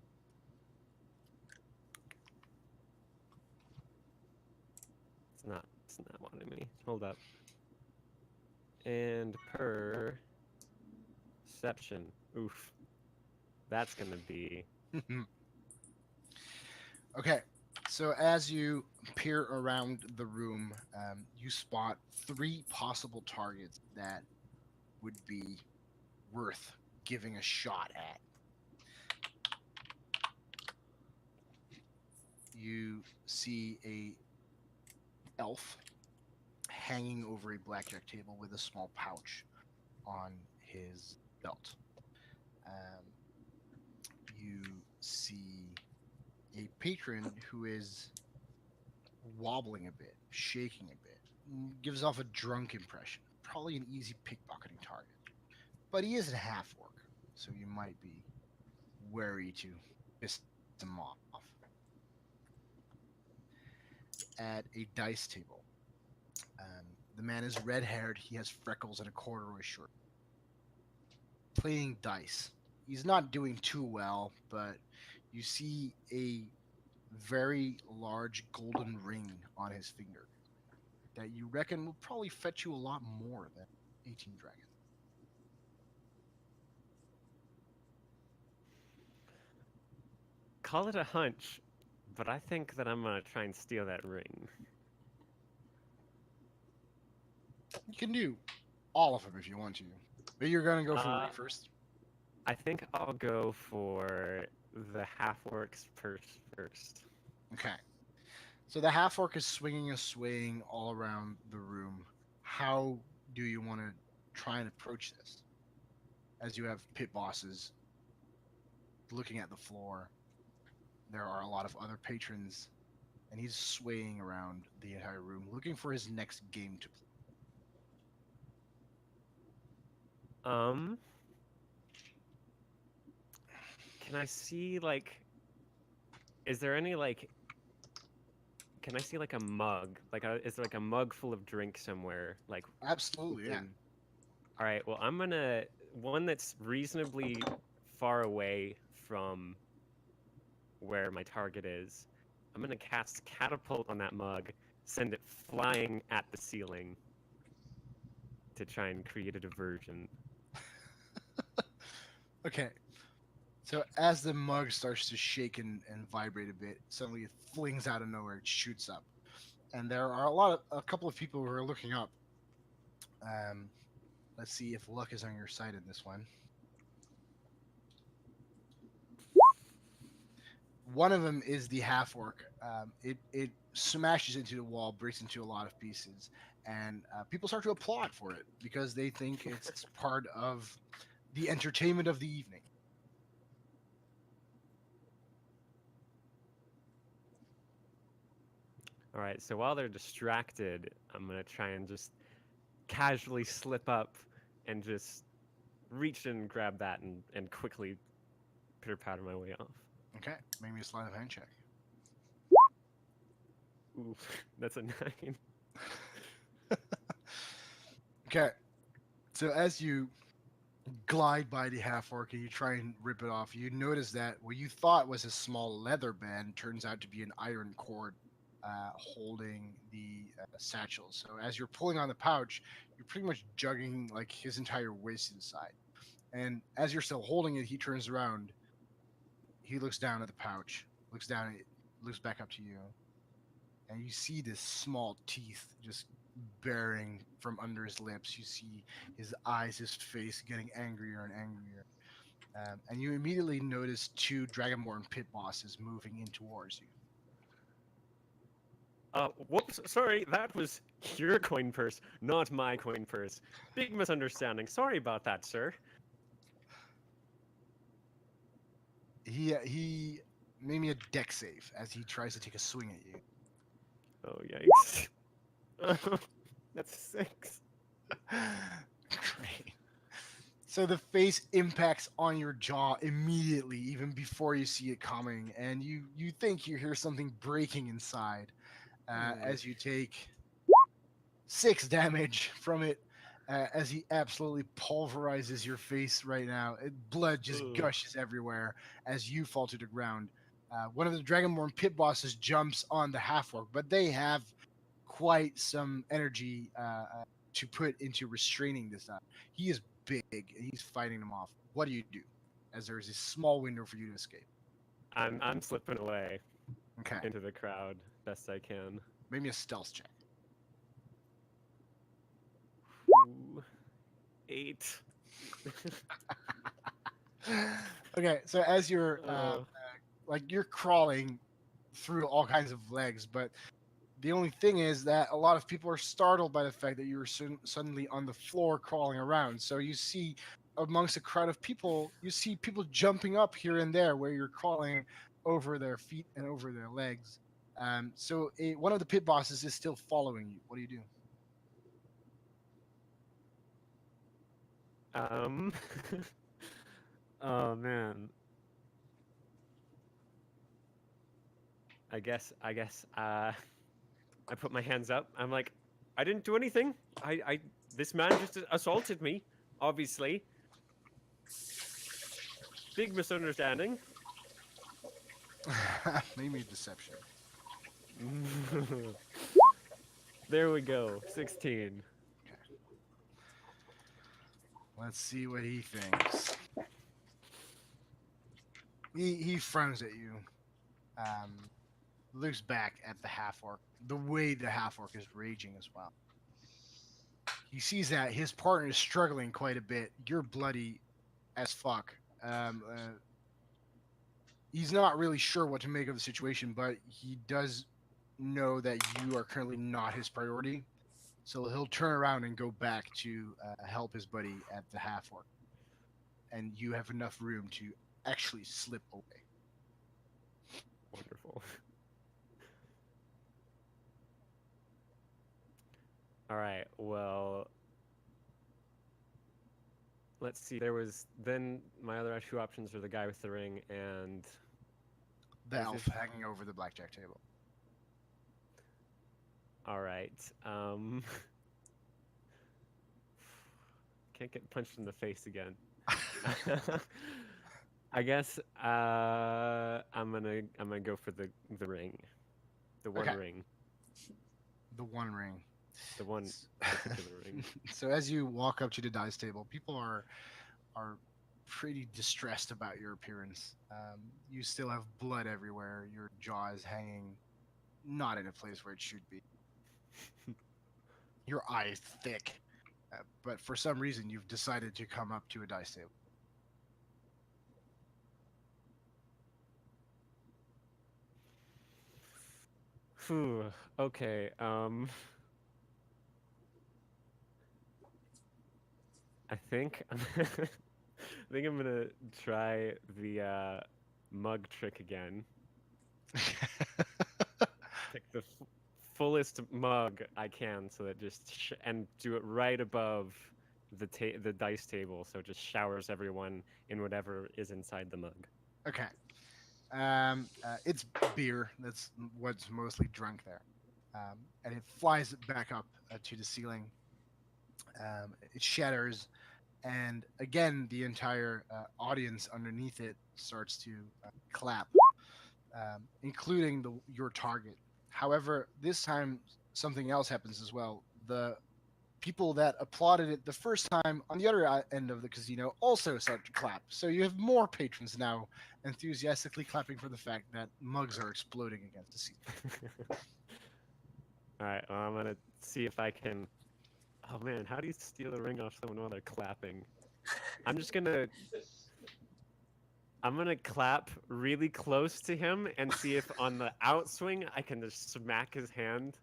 It's not wanting me. Hold up. And perception. Oof. That's gonna be. Okay, so as you peer around the room, you spot 3 possible targets that would be worth giving a shot at. You see a elf hanging over a blackjack table with a small pouch on his belt. You see a patron who is wobbling a bit, shaking a bit, gives off a drunk impression. Probably an easy pickpocketing target. But he is a half orc, so you might be wary to piss him off. At a dice table, the man is red-haired, he has freckles and a corduroy shirt. Playing dice. He's not doing too well, but you see a very large golden ring on his finger that you reckon will probably fetch you a lot more than 18 dragons. Call it a hunch, but I think that I'm gonna try and steal that ring. You can do all of them if you want to. But you're going to go for the ring first? I think I'll go for the half-orc's purse first. Okay. So the half orc is swinging and swaying all around the room. How do you want to try and approach this? As you have pit bosses looking at the floor, there are a lot of other patrons, and he's swaying around the entire room, looking for his next game to play. Can I see, like, is there any, like, can I see, like, a mug? Like, is there, like, a mug full of drink somewhere? Like, Absolutely, yeah. All right, well, I'm gonna, one that's reasonably far away from where my target is. I'm gonna cast Catapult on that mug, send it flying at the ceiling to try and create a diversion. Okay. So as the mug starts to shake and vibrate a bit, suddenly it flings out of nowhere. It shoots up, and there are a couple of people who are looking up. Let's see if luck is on your side in this one. One of them is the half orc. It smashes into the wall, breaks into a lot of pieces, and people start to applaud for it because they think it's part of the entertainment of the evening. All right, so while they're distracted, I'm gonna try and just casually slip up and just reach in and grab that and quickly pitter-patter my way off. Okay, make me a sleight of hand check. Ooh, that's a 9. Okay, so as you glide by the half orc and you try and rip it off, you notice that what you thought was a small leather band turns out to be an iron cord holding the satchel. So as you're pulling on the pouch, you're pretty much jugging like his entire waist inside. And as you're still holding it, he turns around. He looks down at the pouch, looks down at it, looks back up to you, and you see this small teeth just bearing from under his lips. You see his eyes, his face getting angrier and angrier. And you immediately notice 2 Dragonborn pit bosses moving in towards you. Whoops, sorry, that was your coin purse, not my coin purse. Big misunderstanding. Sorry about that, sir. He made me a deck save as he tries to take a swing at you. Oh, yikes. That's 6. Great. So the face impacts on your jaw immediately, even before you see it coming, and you think you hear something breaking inside as you take 6 damage from it as he absolutely pulverizes your face right now. Blood just gushes everywhere as you fall to the ground. One of the Dragonborn pit bosses jumps on the half-orc, but they have quite some energy to put into restraining this up. He is big, and he's fighting them off. What do you do? As there's a small window for you to escape. I'm slipping away Okay. into the crowd best I can. Make me a stealth check. Ooh, 8. Okay, so as you're you're crawling through all kinds of legs, but the only thing is that a lot of people are startled by the fact that you were suddenly on the floor crawling around. So you see amongst a crowd of people, you see people jumping up here and there where you're crawling over their feet and over their legs. So one of the pit bosses is still following you. What do you do? Oh man. I guess I put my hands up. I'm like, I didn't do anything. This man just assaulted me, obviously. Big misunderstanding. Maybe deception. There we go. 16. Okay. Let's see what he thinks. He frowns at you. Um, looks back at the half orc. The way the half orc is raging as well. He sees that his partner is struggling quite a bit. You're bloody as fuck. He's not really sure what to make of the situation, but he does know that you are currently not his priority. So he'll turn around and go back to help his buddy at the half orc. And you have enough room to actually slip away. Wonderful. All right. Well, let's see. There was then my other two options were the guy with the ring and The As elf if- hanging over the blackjack table. all right. Can't get punched in the face again. I guess I'm gonna go for the ring, the one Okay. ring, The one ring. the one particular ring. So as you walk up to the dice table, people are pretty distressed about your appearance. You still have blood everywhere. Your jaw is hanging, not in a place where it should be. Your eye is thick, but for some reason you've decided to come up to a dice table. Phew. Okay. I think I think I'm gonna try the mug trick again. Pick the fullest mug I can, so that just and do it right above the dice table, so it just showers everyone in whatever is inside the mug. Okay. It's beer. That's what's mostly drunk there. And it flies back up to the ceiling. It shatters, and again, the entire audience underneath it starts to clap, including your target. However, this time something else happens as well. The people that applauded it the first time on the other end of the casino also start to clap. So you have more patrons now enthusiastically clapping for the fact that mugs are exploding against the ceiling. All right, well, I'm gonna see if I can. Oh man, how do you steal a ring off someone while they're clapping? I'm just gonna. I'm gonna clap really close to him and see if on the outswing I can just smack his hand.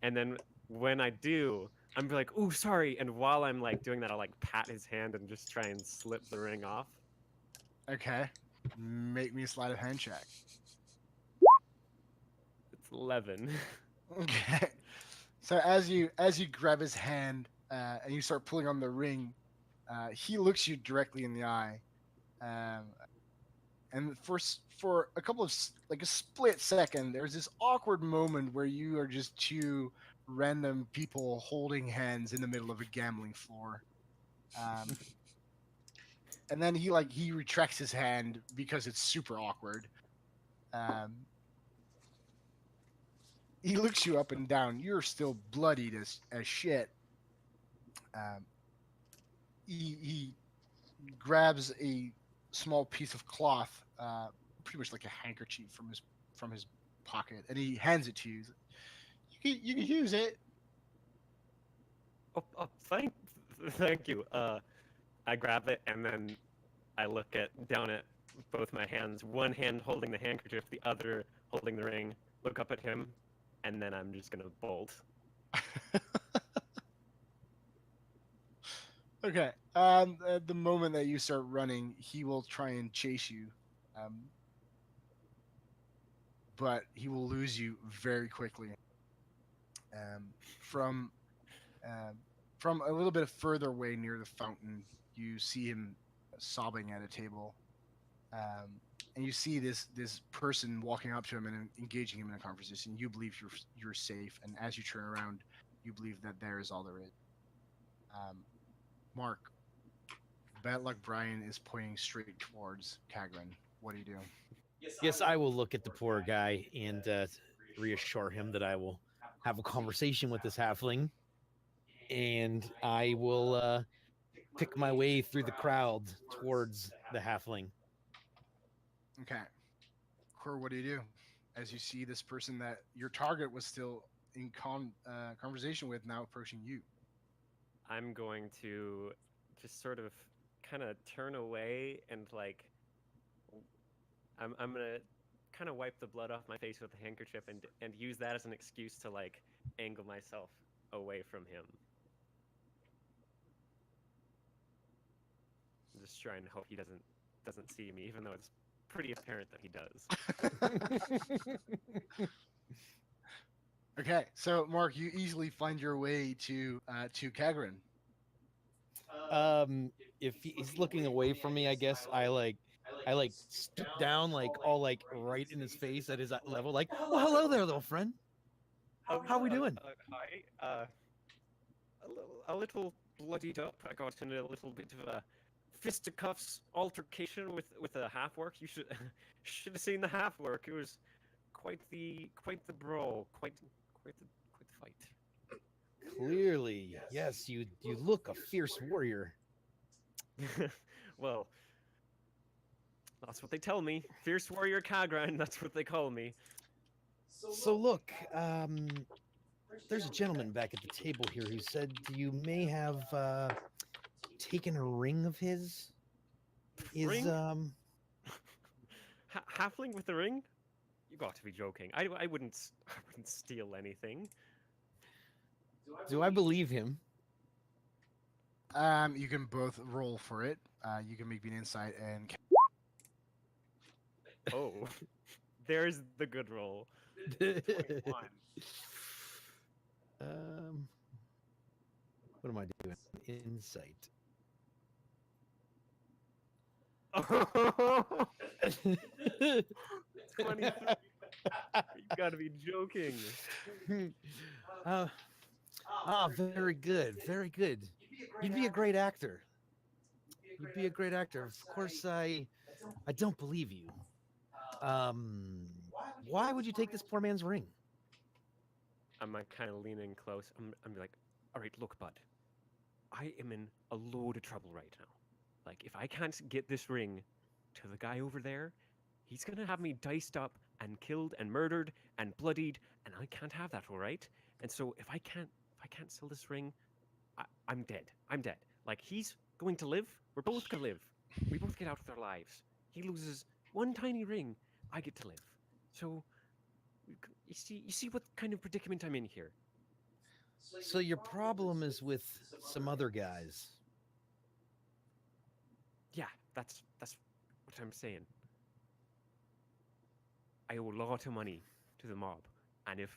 And then when I do, I'm be like, "Ooh, sorry!" And while I'm like doing that, I'll like pat his hand and just try and slip the ring off. Okay. Make me a sleight of hand check. It's 11. Okay. So as you grab his hand and you start pulling on the ring, he looks you directly in the eye, and for a couple of like a split second, there's this awkward moment where you are just two random people holding hands in the middle of a gambling floor. And then he retracts his hand because it's super awkward. Um, he looks you up and down. You're still bloodied as shit. Um, he grabs a small piece of cloth, pretty much like a handkerchief from his pocket, and he hands it to you. You can use it. Oh, thank you. I grab it and then I look down at both my hands. One hand holding the handkerchief, the other holding the ring. Look up at him, and then I'm just gonna bolt. Okay. At the moment that you start running, he will try and chase you, but he will lose you very quickly. Um, from from a little bit further away near the fountain, you see him sobbing at a table, and you see this person walking up to him and engaging him in a conversation. You believe you're safe, and as you turn around, you believe that there is all there is. Mark, Bad Luck Brian is pointing straight towards Kagran. What do you do? Yes, I will look at the poor guy and reassure him that I will have a conversation with this halfling, and I will pick my way through the crowd towards the halfling. Okay. Cor, what do you do as you see this person that your target was still in conversation with now approaching you? I'm going to just sort of kind of turn away and like I'm gonna kind of wipe the blood off my face with a handkerchief and use that as an excuse to like angle myself away from him. I'm just trying to hope he doesn't see me, even though it's pretty apparent that he does. Okay, so Mark, you easily find your way to Kagran. If he's looking away from me, I guess I stoop down, like all like right in his face at his level, like, well, hello there, little friend. How we doing? Hi. A little bloodied up. I got in a little bit of a fisticuffs altercation with a half orc. You should have seen the half orc. It was quite the brawl, quite the fight. Clearly, yes, you look a fierce warrior. Well, that's what they tell me. Fierce warrior Kagran, that's what they call me. So look, there's a gentleman back at the table here who said you may have taken a ring of his. Ring? Halfling with a ring? You got to be joking. I wouldn't steal anything. Do I believe him? You can both roll for it. You can make me an insight and. Oh, there's the good roll. 21. What am I doing? Insight. You gotta be joking. Very good, very good. You'd be a great actor. You'd be a great actor. Of course, I don't believe you. Why would you take this poor man's ring? I'm like kind of leaning close. I'm like, all right, look, bud. I am in a load of trouble right now. Like, if I can't get this ring to the guy over there, he's gonna have me diced up and killed and murdered and bloodied, and I can't have that, all right? And so if I can't sell this ring, I'm dead. I'm dead. Like, he's going to live. We're both gonna live. We both get out with our lives. He loses one tiny ring. I get to live. So, you see what kind of predicament I'm in here. So your problem is with some other guys. Yeah, that's what I'm saying. I owe a lot of money to the mob, and if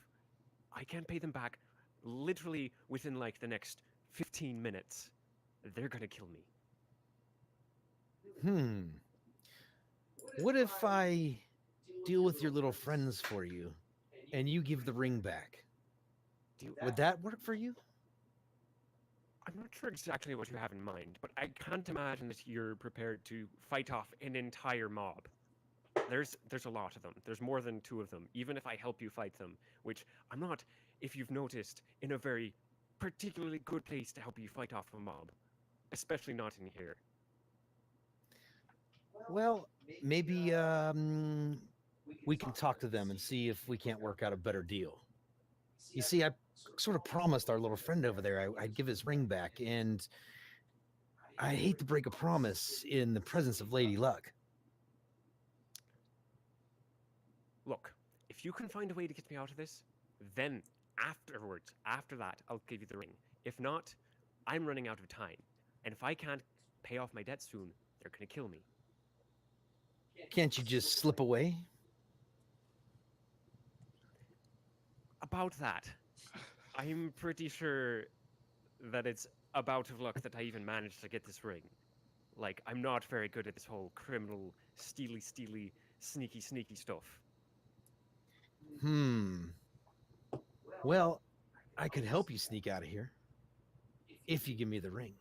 I can't pay them back, literally within like the next 15 minutes, they're gonna kill me. What if I deal with your little friends for you, and you give the ring back? Would that work for you? I'm not sure exactly what you have in mind, but I can't imagine that you're prepared to fight off an entire mob. There's a lot of them. There's more than 2 of them, even if I help you fight them, which I'm not, if you've noticed, in a very particularly good place to help you fight off a mob. Especially not in here. Well, maybe we can talk to them and see if we can't work out a better deal. You see, I sort of promised our little friend over there I'd give his ring back, and I hate to break a promise in the presence of Lady Luck. Look, if you can find a way to get me out of this, then after that, I'll give you the ring. If not, I'm running out of time. And if I can't pay off my debt soon, they're going to kill me. Can't you just slip away? About that, I'm pretty sure that it's a bout of luck that I even managed to get this ring. Like, I'm not very good at this whole criminal, steely, sneaky stuff. Well, I could help you sneak out of here if you give me the ring.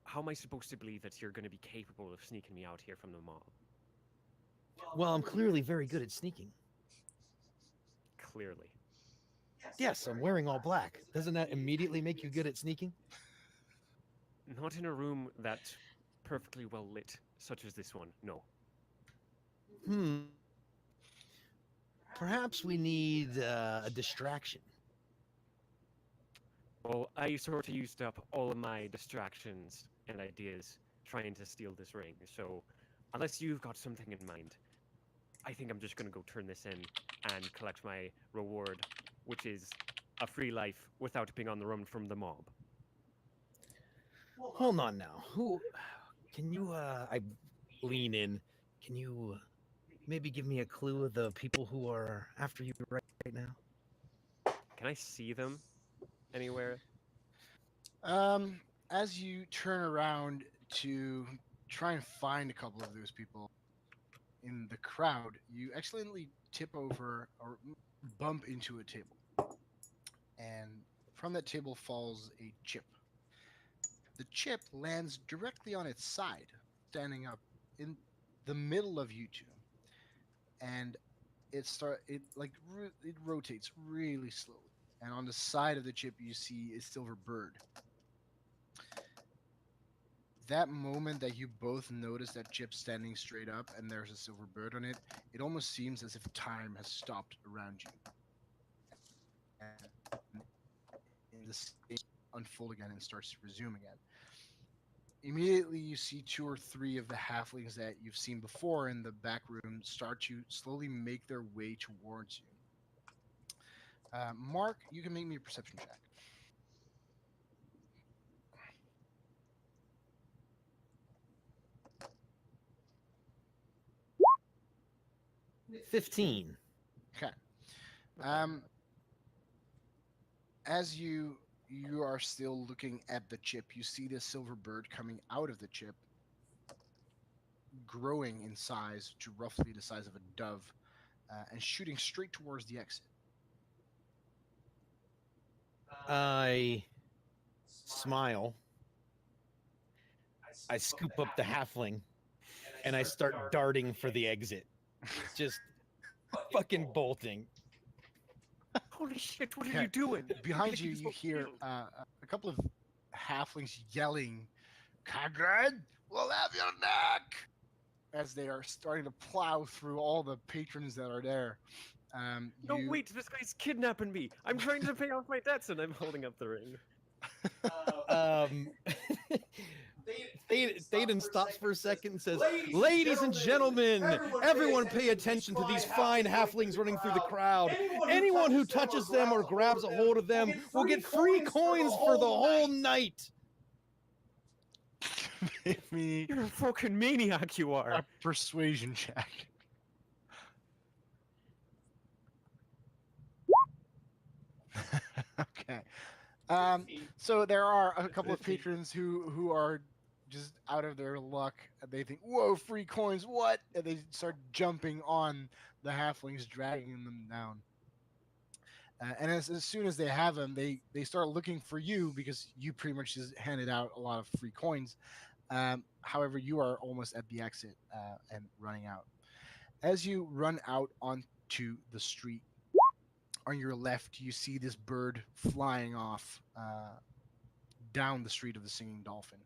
How am I supposed to believe that you're going to be capable of sneaking me out here from the mob? Well, I'm clearly very good at sneaking. Clearly. Yes, I'm wearing all black. Doesn't that immediately make you good at sneaking? Not in a room that's perfectly well lit, such as this one. No. Perhaps we need a distraction. Well, I sort of used up all of my distractions and ideas trying to steal this ring, so unless you've got something in mind, I think I'm just going to go turn this in and collect my reward, which is a free life without being on the run from the mob. Hold on now. Who can you I lean in. Can you maybe give me a clue of the people who are after you right now? Can I see them anywhere? As you turn around to try and find a couple of those people in the crowd, you accidentally tip over or bump into a table. And from that table falls a chip. The chip lands directly on its side, standing up in the middle of you two. And it rotates really slowly. And on the side of the chip you see a silver bird. That moment that you both notice that chip standing straight up and there's a silver bird on it, it almost seems as if time has stopped around you. And the scene unfold again and starts to resume again. Immediately you see 2 or 3 of the halflings that you've seen before in the back room start to slowly make their way towards you. Mark, you can make me a perception check. 15. Okay. As you are still looking at the chip, you see this silver bird coming out of the chip, growing in size to roughly the size of a dove, and shooting straight towards the exit. I smile. I scoop up the halfling and I start darting for the exit. Just fucking bolting. Holy shit, what are you doing? Behind you, you hear a couple of halflings yelling, "Kagred, we'll have your neck!" as they are starting to plow through all the patrons that are there. No, wait, this guy's kidnapping me. I'm trying to pay off my debts and I'm holding up the ring. Thaden stops for a second and says, "Ladies and gentlemen, everyone pay attention to these fine halflings running through the crowd. Anyone who touches them or grabs a hold of them will get free coins for the whole night." Make me You're a fucking maniac, you are. a persuasion check. Okay. So there are a couple of patrons who are just out of their luck. They think, "Whoa, free coins, what?" And they start jumping on the halflings, dragging them down. And as soon as they have them, they start looking for you because you pretty much just handed out a lot of free coins. However, you are almost at the exit and running out. As you run out onto the street, on your left, you see this bird flying off down the street of the Singing Dolphin.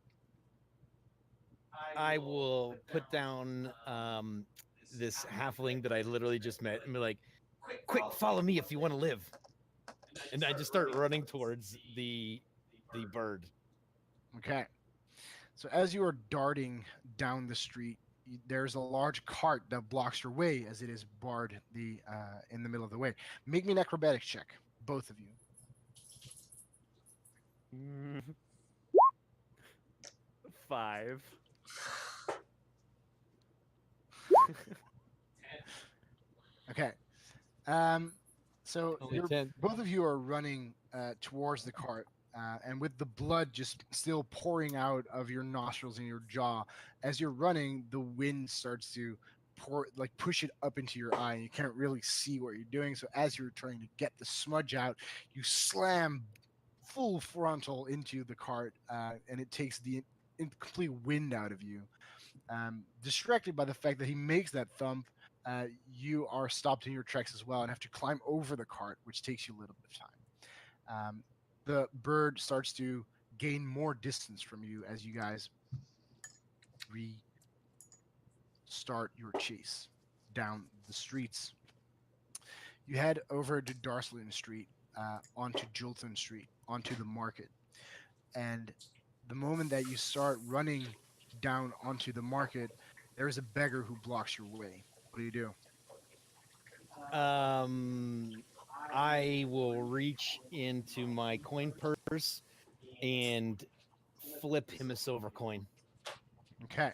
I will put down this halfling that I literally just met and be like, "Quick, follow me if you want to live." And I just start running towards the bird. Okay. So as you are darting down the street, there's a large cart that blocks your way as it is barred in the middle of the way. Make me an acrobatics check, both of you. 5. Okay. So Only 10. both of you are running towards the cart, and with the blood just still pouring out of your nostrils and your jaw. As you're running, the wind starts to push it up into your eye, and you can't really see what you're doing. So as you're trying to get the smudge out, you slam full frontal into the cart, and it takes the complete wind out of you. Distracted by the fact that he makes that thump, you are stopped in your tracks as well and have to climb over the cart, which takes you a little bit of time. The bird starts to gain more distance from you as you guys restart your chase down the streets. You head over to Darslin Street, onto Julton Street, onto the market. And the moment that you start running down onto the market, there is a beggar who blocks your way. What do you do? I will reach into my coin purse and flip him a silver coin. Okay.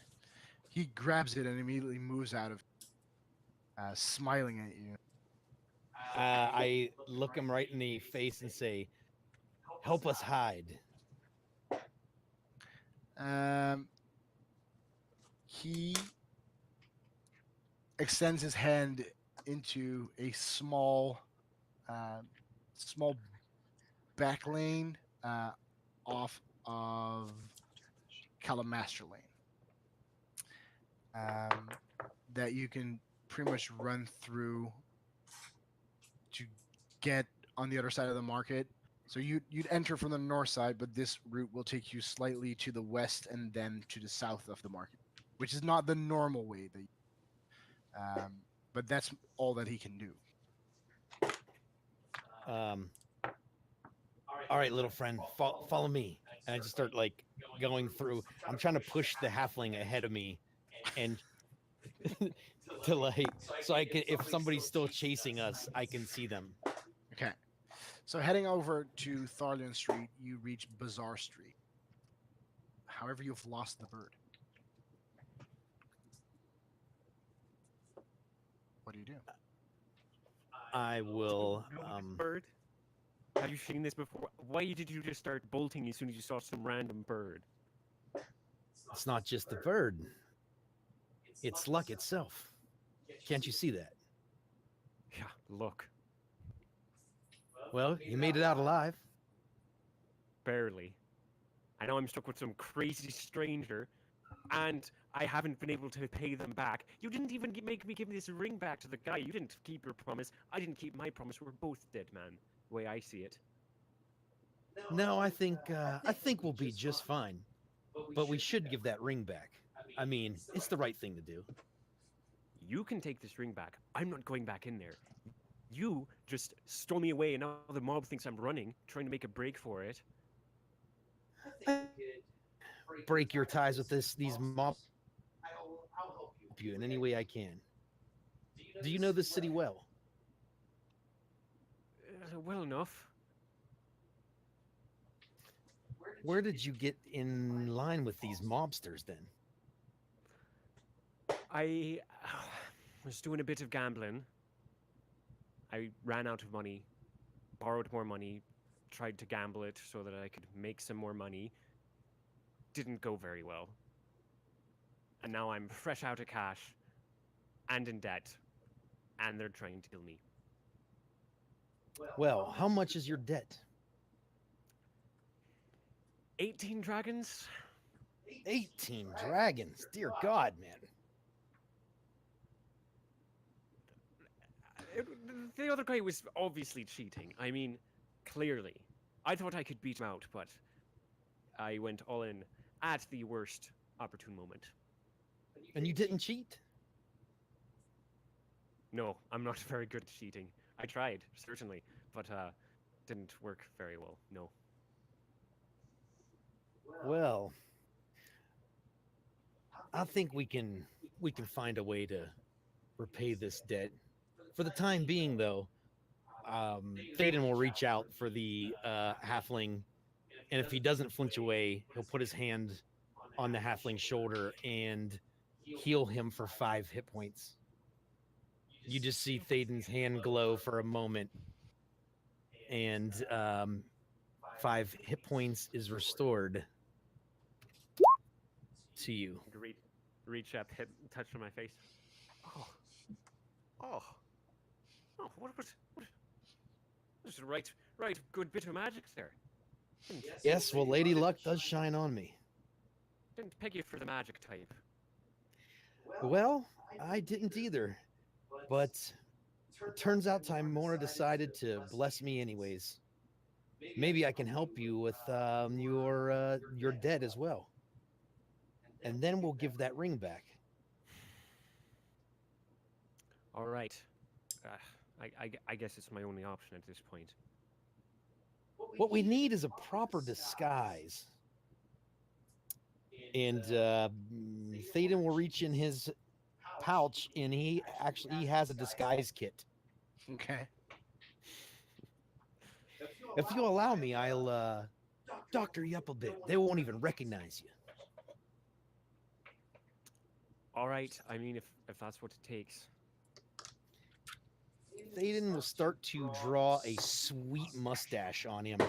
He grabs it and immediately moves out of, smiling at you. I look him right in the face and say, "Help us hide." He extends his hand into a small back lane, off of Calamaster Lane, that you can pretty much run through to get on the other side of the market. So you'd enter from the north side, but this route will take you slightly to the west and then to the south of the market, which is not the normal way that. But that's all that he can do. All right, little friend, follow me. And I just start like going through. I'm trying to push the halfling ahead of me, and to like so I can, if somebody's still chasing us, I can see them. Okay. So heading over to Tharlian Street, you reach Bazaar Street. However, you've lost the bird. What do you do? I will. Bird. Have you seen this before? Why did you just start bolting as soon as you saw some random bird? It's not just the bird. It's luck itself. Can't you see that? Yeah, look. Well, you made it out alive. Barely. I know I'm stuck with some crazy stranger, and I haven't been able to pay them back. You didn't even make me give this ring back to the guy. You didn't keep your promise. I didn't keep my promise. We're both dead, man. The way I see it. No, I think we'll be just fine. But we should give that ring back. I mean, it's the right thing to do. You can take this ring back. I'm not going back in there. You just stole me away, and now the mob thinks I'm running, trying to make a break for it. Break your ties with these mob. I'll help you in any way I can. Do you know this city well? Well enough. Where did you get in line with these mobsters then? I was doing a bit of gambling. I ran out of money, borrowed more money, tried to gamble it so that I could make some more money. Didn't go very well. And now I'm fresh out of cash and in debt, and they're trying to kill me. Well, how much is your debt? 18 dragons? 18 dragons. Dear God, man. The other guy was obviously cheating. I mean, clearly. I thought I could beat him out, but I went all in at the worst opportune moment. And you didn't cheat? No, I'm not very good at cheating. I tried, certainly, but didn't work very well, no. Well, I think we can find a way to repay this debt. For the time being, though, Théoden will reach out for the halfling, and if he doesn't flinch away, he'll put his hand on the halfling's shoulder and heal him for 5 hit points. You just see Théoden's hand glow for a moment, and 5 hit points is restored to you. Reach up, touch on my face. Oh, what was right good bit of magic there. Yes, well, Lady Luck does shine on me. Didn't peg you for the magic type. Well, I didn't either, but it turns out Timora decided to bless me anyways. Maybe I can help you with your debt as well, and then we'll give that ring back. All right. I guess it's my only option at this point. What we need is a proper disguise. And Thaden will reach in his pouch, and he has a disguise kit. Okay. If you allow me, I'll doctor you up a bit. They won't even recognize you. All right. I mean, if that's what it takes. Thaden will start to draw a sweet mustache on him,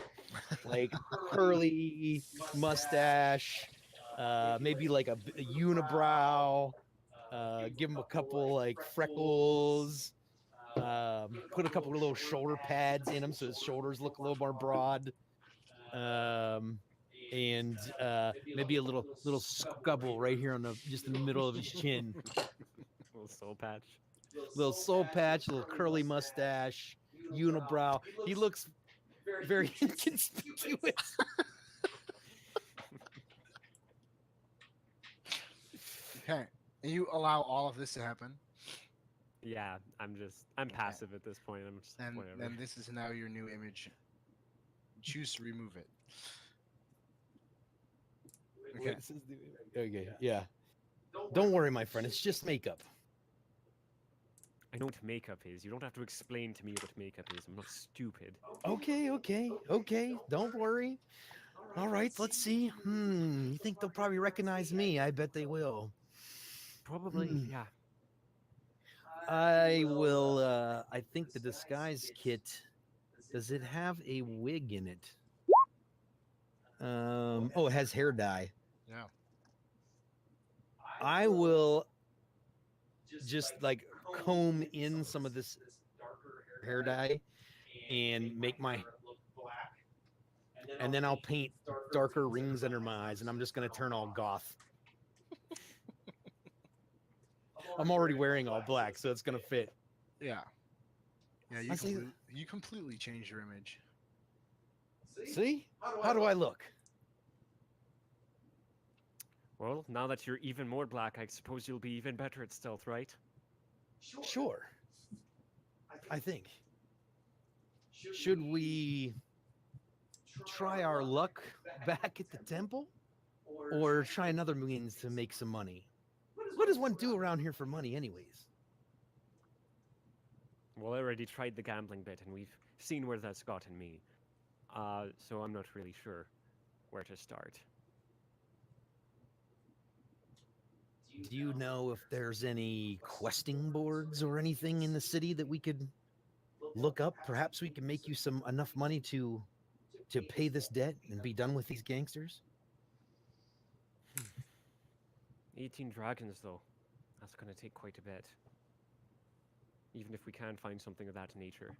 like curly mustache, maybe like a unibrow. Give him a couple like freckles. Put a couple of little shoulder pads in him so his shoulders look a little more broad. And maybe a little scubble right here on just in the middle of his chin. Little soul patch. Little soul patch, little curly mustache, unibrow. He looks very inconspicuous. Okay. And you allow all of this to happen, Yeah, I'm passive at this point. I'm just and whatever. then this is now your new image. Choose to remove it. Okay. Okay, yeah. Don't worry, my friend. It's just makeup. I know what makeup is. You don't have to explain to me what makeup is. I'm not stupid. Okay. Don't worry. All right, let's see. You think they'll probably recognize me? I bet they will. Probably, yeah. I will, I think the disguise kit, does it have a wig in it? Oh, it has hair dye. Yeah. I will just like comb in some of this hair dye and make and then I'll paint darker rings under my eyes, and I'm just going to turn all goth. I'm already wearing all black, so it's going to fit. Yeah. Yeah. You completely changed your image. See? How do I look? Well, now that you're even more black, I suppose you'll be even better at stealth, right? Sure. I think. Should we try our luck back at the temple? Or try another means to make some money? What does one do around here for money anyways? Well, I already tried the gambling bit, and we've seen where that's gotten me. So I'm not really sure where to start. Do you know if there's any questing boards or anything in the city that we could look up? Perhaps we can make you enough money to pay this debt and be done with these gangsters? 18 dragons, though. That's going to take quite a bit. Even if we can find something of that nature.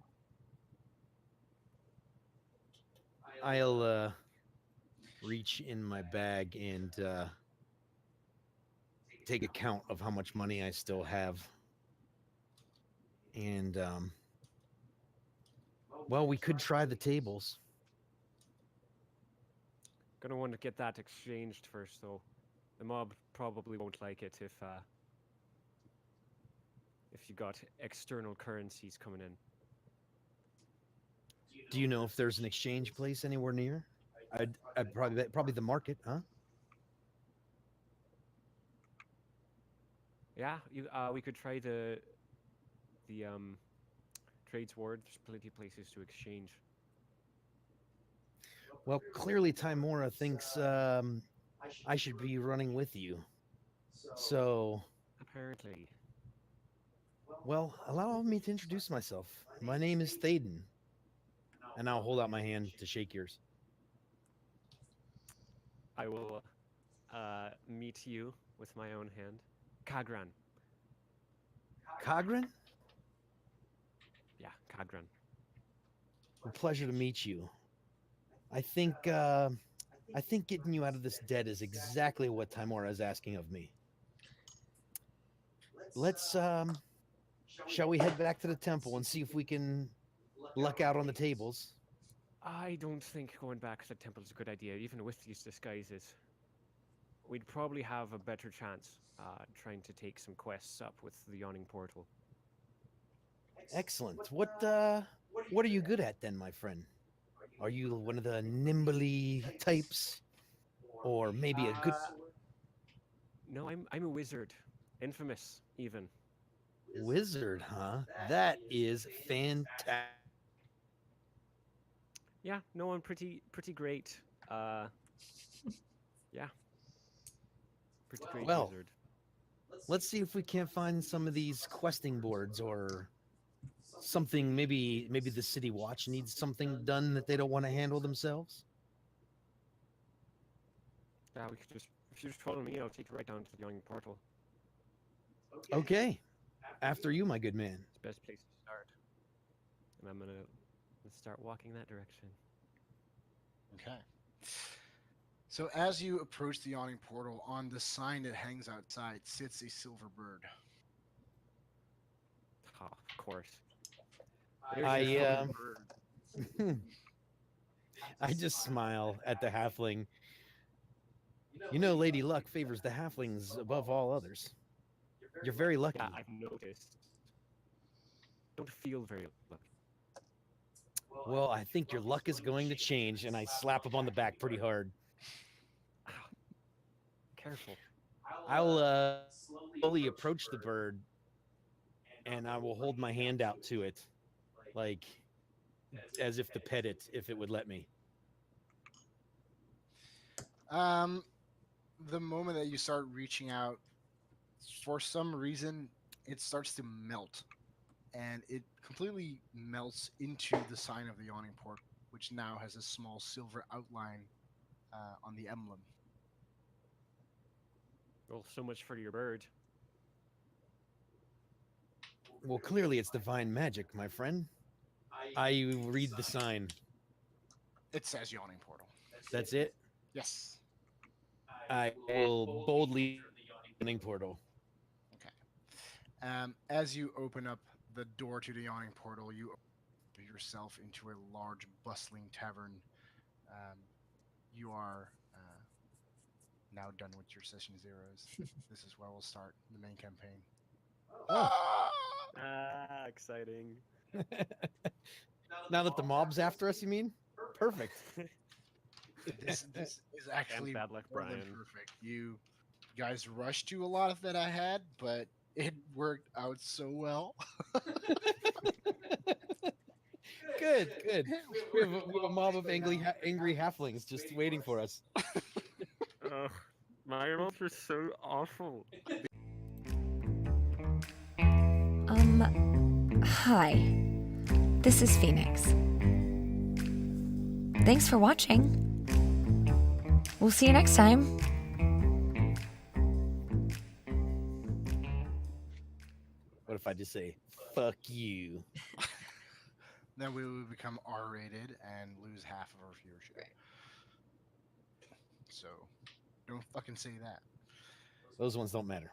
I'll reach in my bag and take account of how much money I still have. And well, we could try the tables. Gonna want to get that exchanged first, though. The mob probably won't like it if you got external currencies coming in. Do you know if there's an exchange place anywhere near? I'd probably the market, huh? Yeah, we could try the trades ward. There's plenty of places to exchange. Well, clearly Timora thinks I should be running with you. So, Apparently. well, allow me to introduce myself. My name is Thaden. And I'll hold out my hand to shake yours. I will meet you with my own hand. Kagran. Kagran? Yeah, Kagran. A pleasure to meet you. I think getting you out of this debt is exactly what Timora is asking of me. Let's shall we head back to the temple and see if we can luck out on the tables? I don't think going back to the temple is a good idea, even with these disguises. We'd probably have a better chance trying to take some quests up with the Yawning Portal. Excellent. What are you good at then, my friend? Are you one of the nimbly types? Or maybe a good No, I'm a wizard. Infamous, even. wizard, huh? That is fantastic. Yeah, no, I'm pretty great. Yeah. Pretty great Well, wizard. let's see if we can't find some of these questing boards or something. Maybe the city watch needs something done that they don't want to handle themselves. Yeah, we could just, if you just follow me, I'll take you right down to the Yawning Portal. Okay. After you, my good man. It's the best place to start. And I'm gonna start walking that direction. Okay. So as you approach the yawning portal, on the sign that hangs outside sits a silver bird. Oh, of course. There's I your fucking bird. I just smile at the halfling. You know, Lady Luck favors the halflings above all others. You're very lucky. Yeah, I've noticed. Don't feel very lucky. Well, I think your luck is going to change, and I slap him on the back pretty hard. Careful. I'll slowly approach the bird, and I will hold my hand out to it, like as if to pet it, if it would let me. The moment that you start reaching out, for some reason, it starts to melt, and it completely melts into the sign of the yawning port, which now has a small silver outline on the emblem. Well, so much for your bird. Well, clearly it's divine magic, my friend. I read the sign. It says yawning portal. That's it. Yes. I will boldly yawning portal. As you open up the door to the yawning portal, you open yourself into a large, bustling tavern. You are now done with your session zeros. This is where we'll start the main campaign. Ah, exciting. Now that the mob's after us, you mean? Perfect. This is actually bad luck, more than Brian. perfect. You guys rushed to a lot of that I had, but it worked out so well. Good. We have a mob of angry halflings just waiting for us. Oh, my rolls are so awful. Hi. This is Phoenix. Thanks for watching. We'll see you next time. What if I just say, fuck you? Then we will become R-rated and lose half of our viewership. So, don't fucking say that. Those ones don't matter.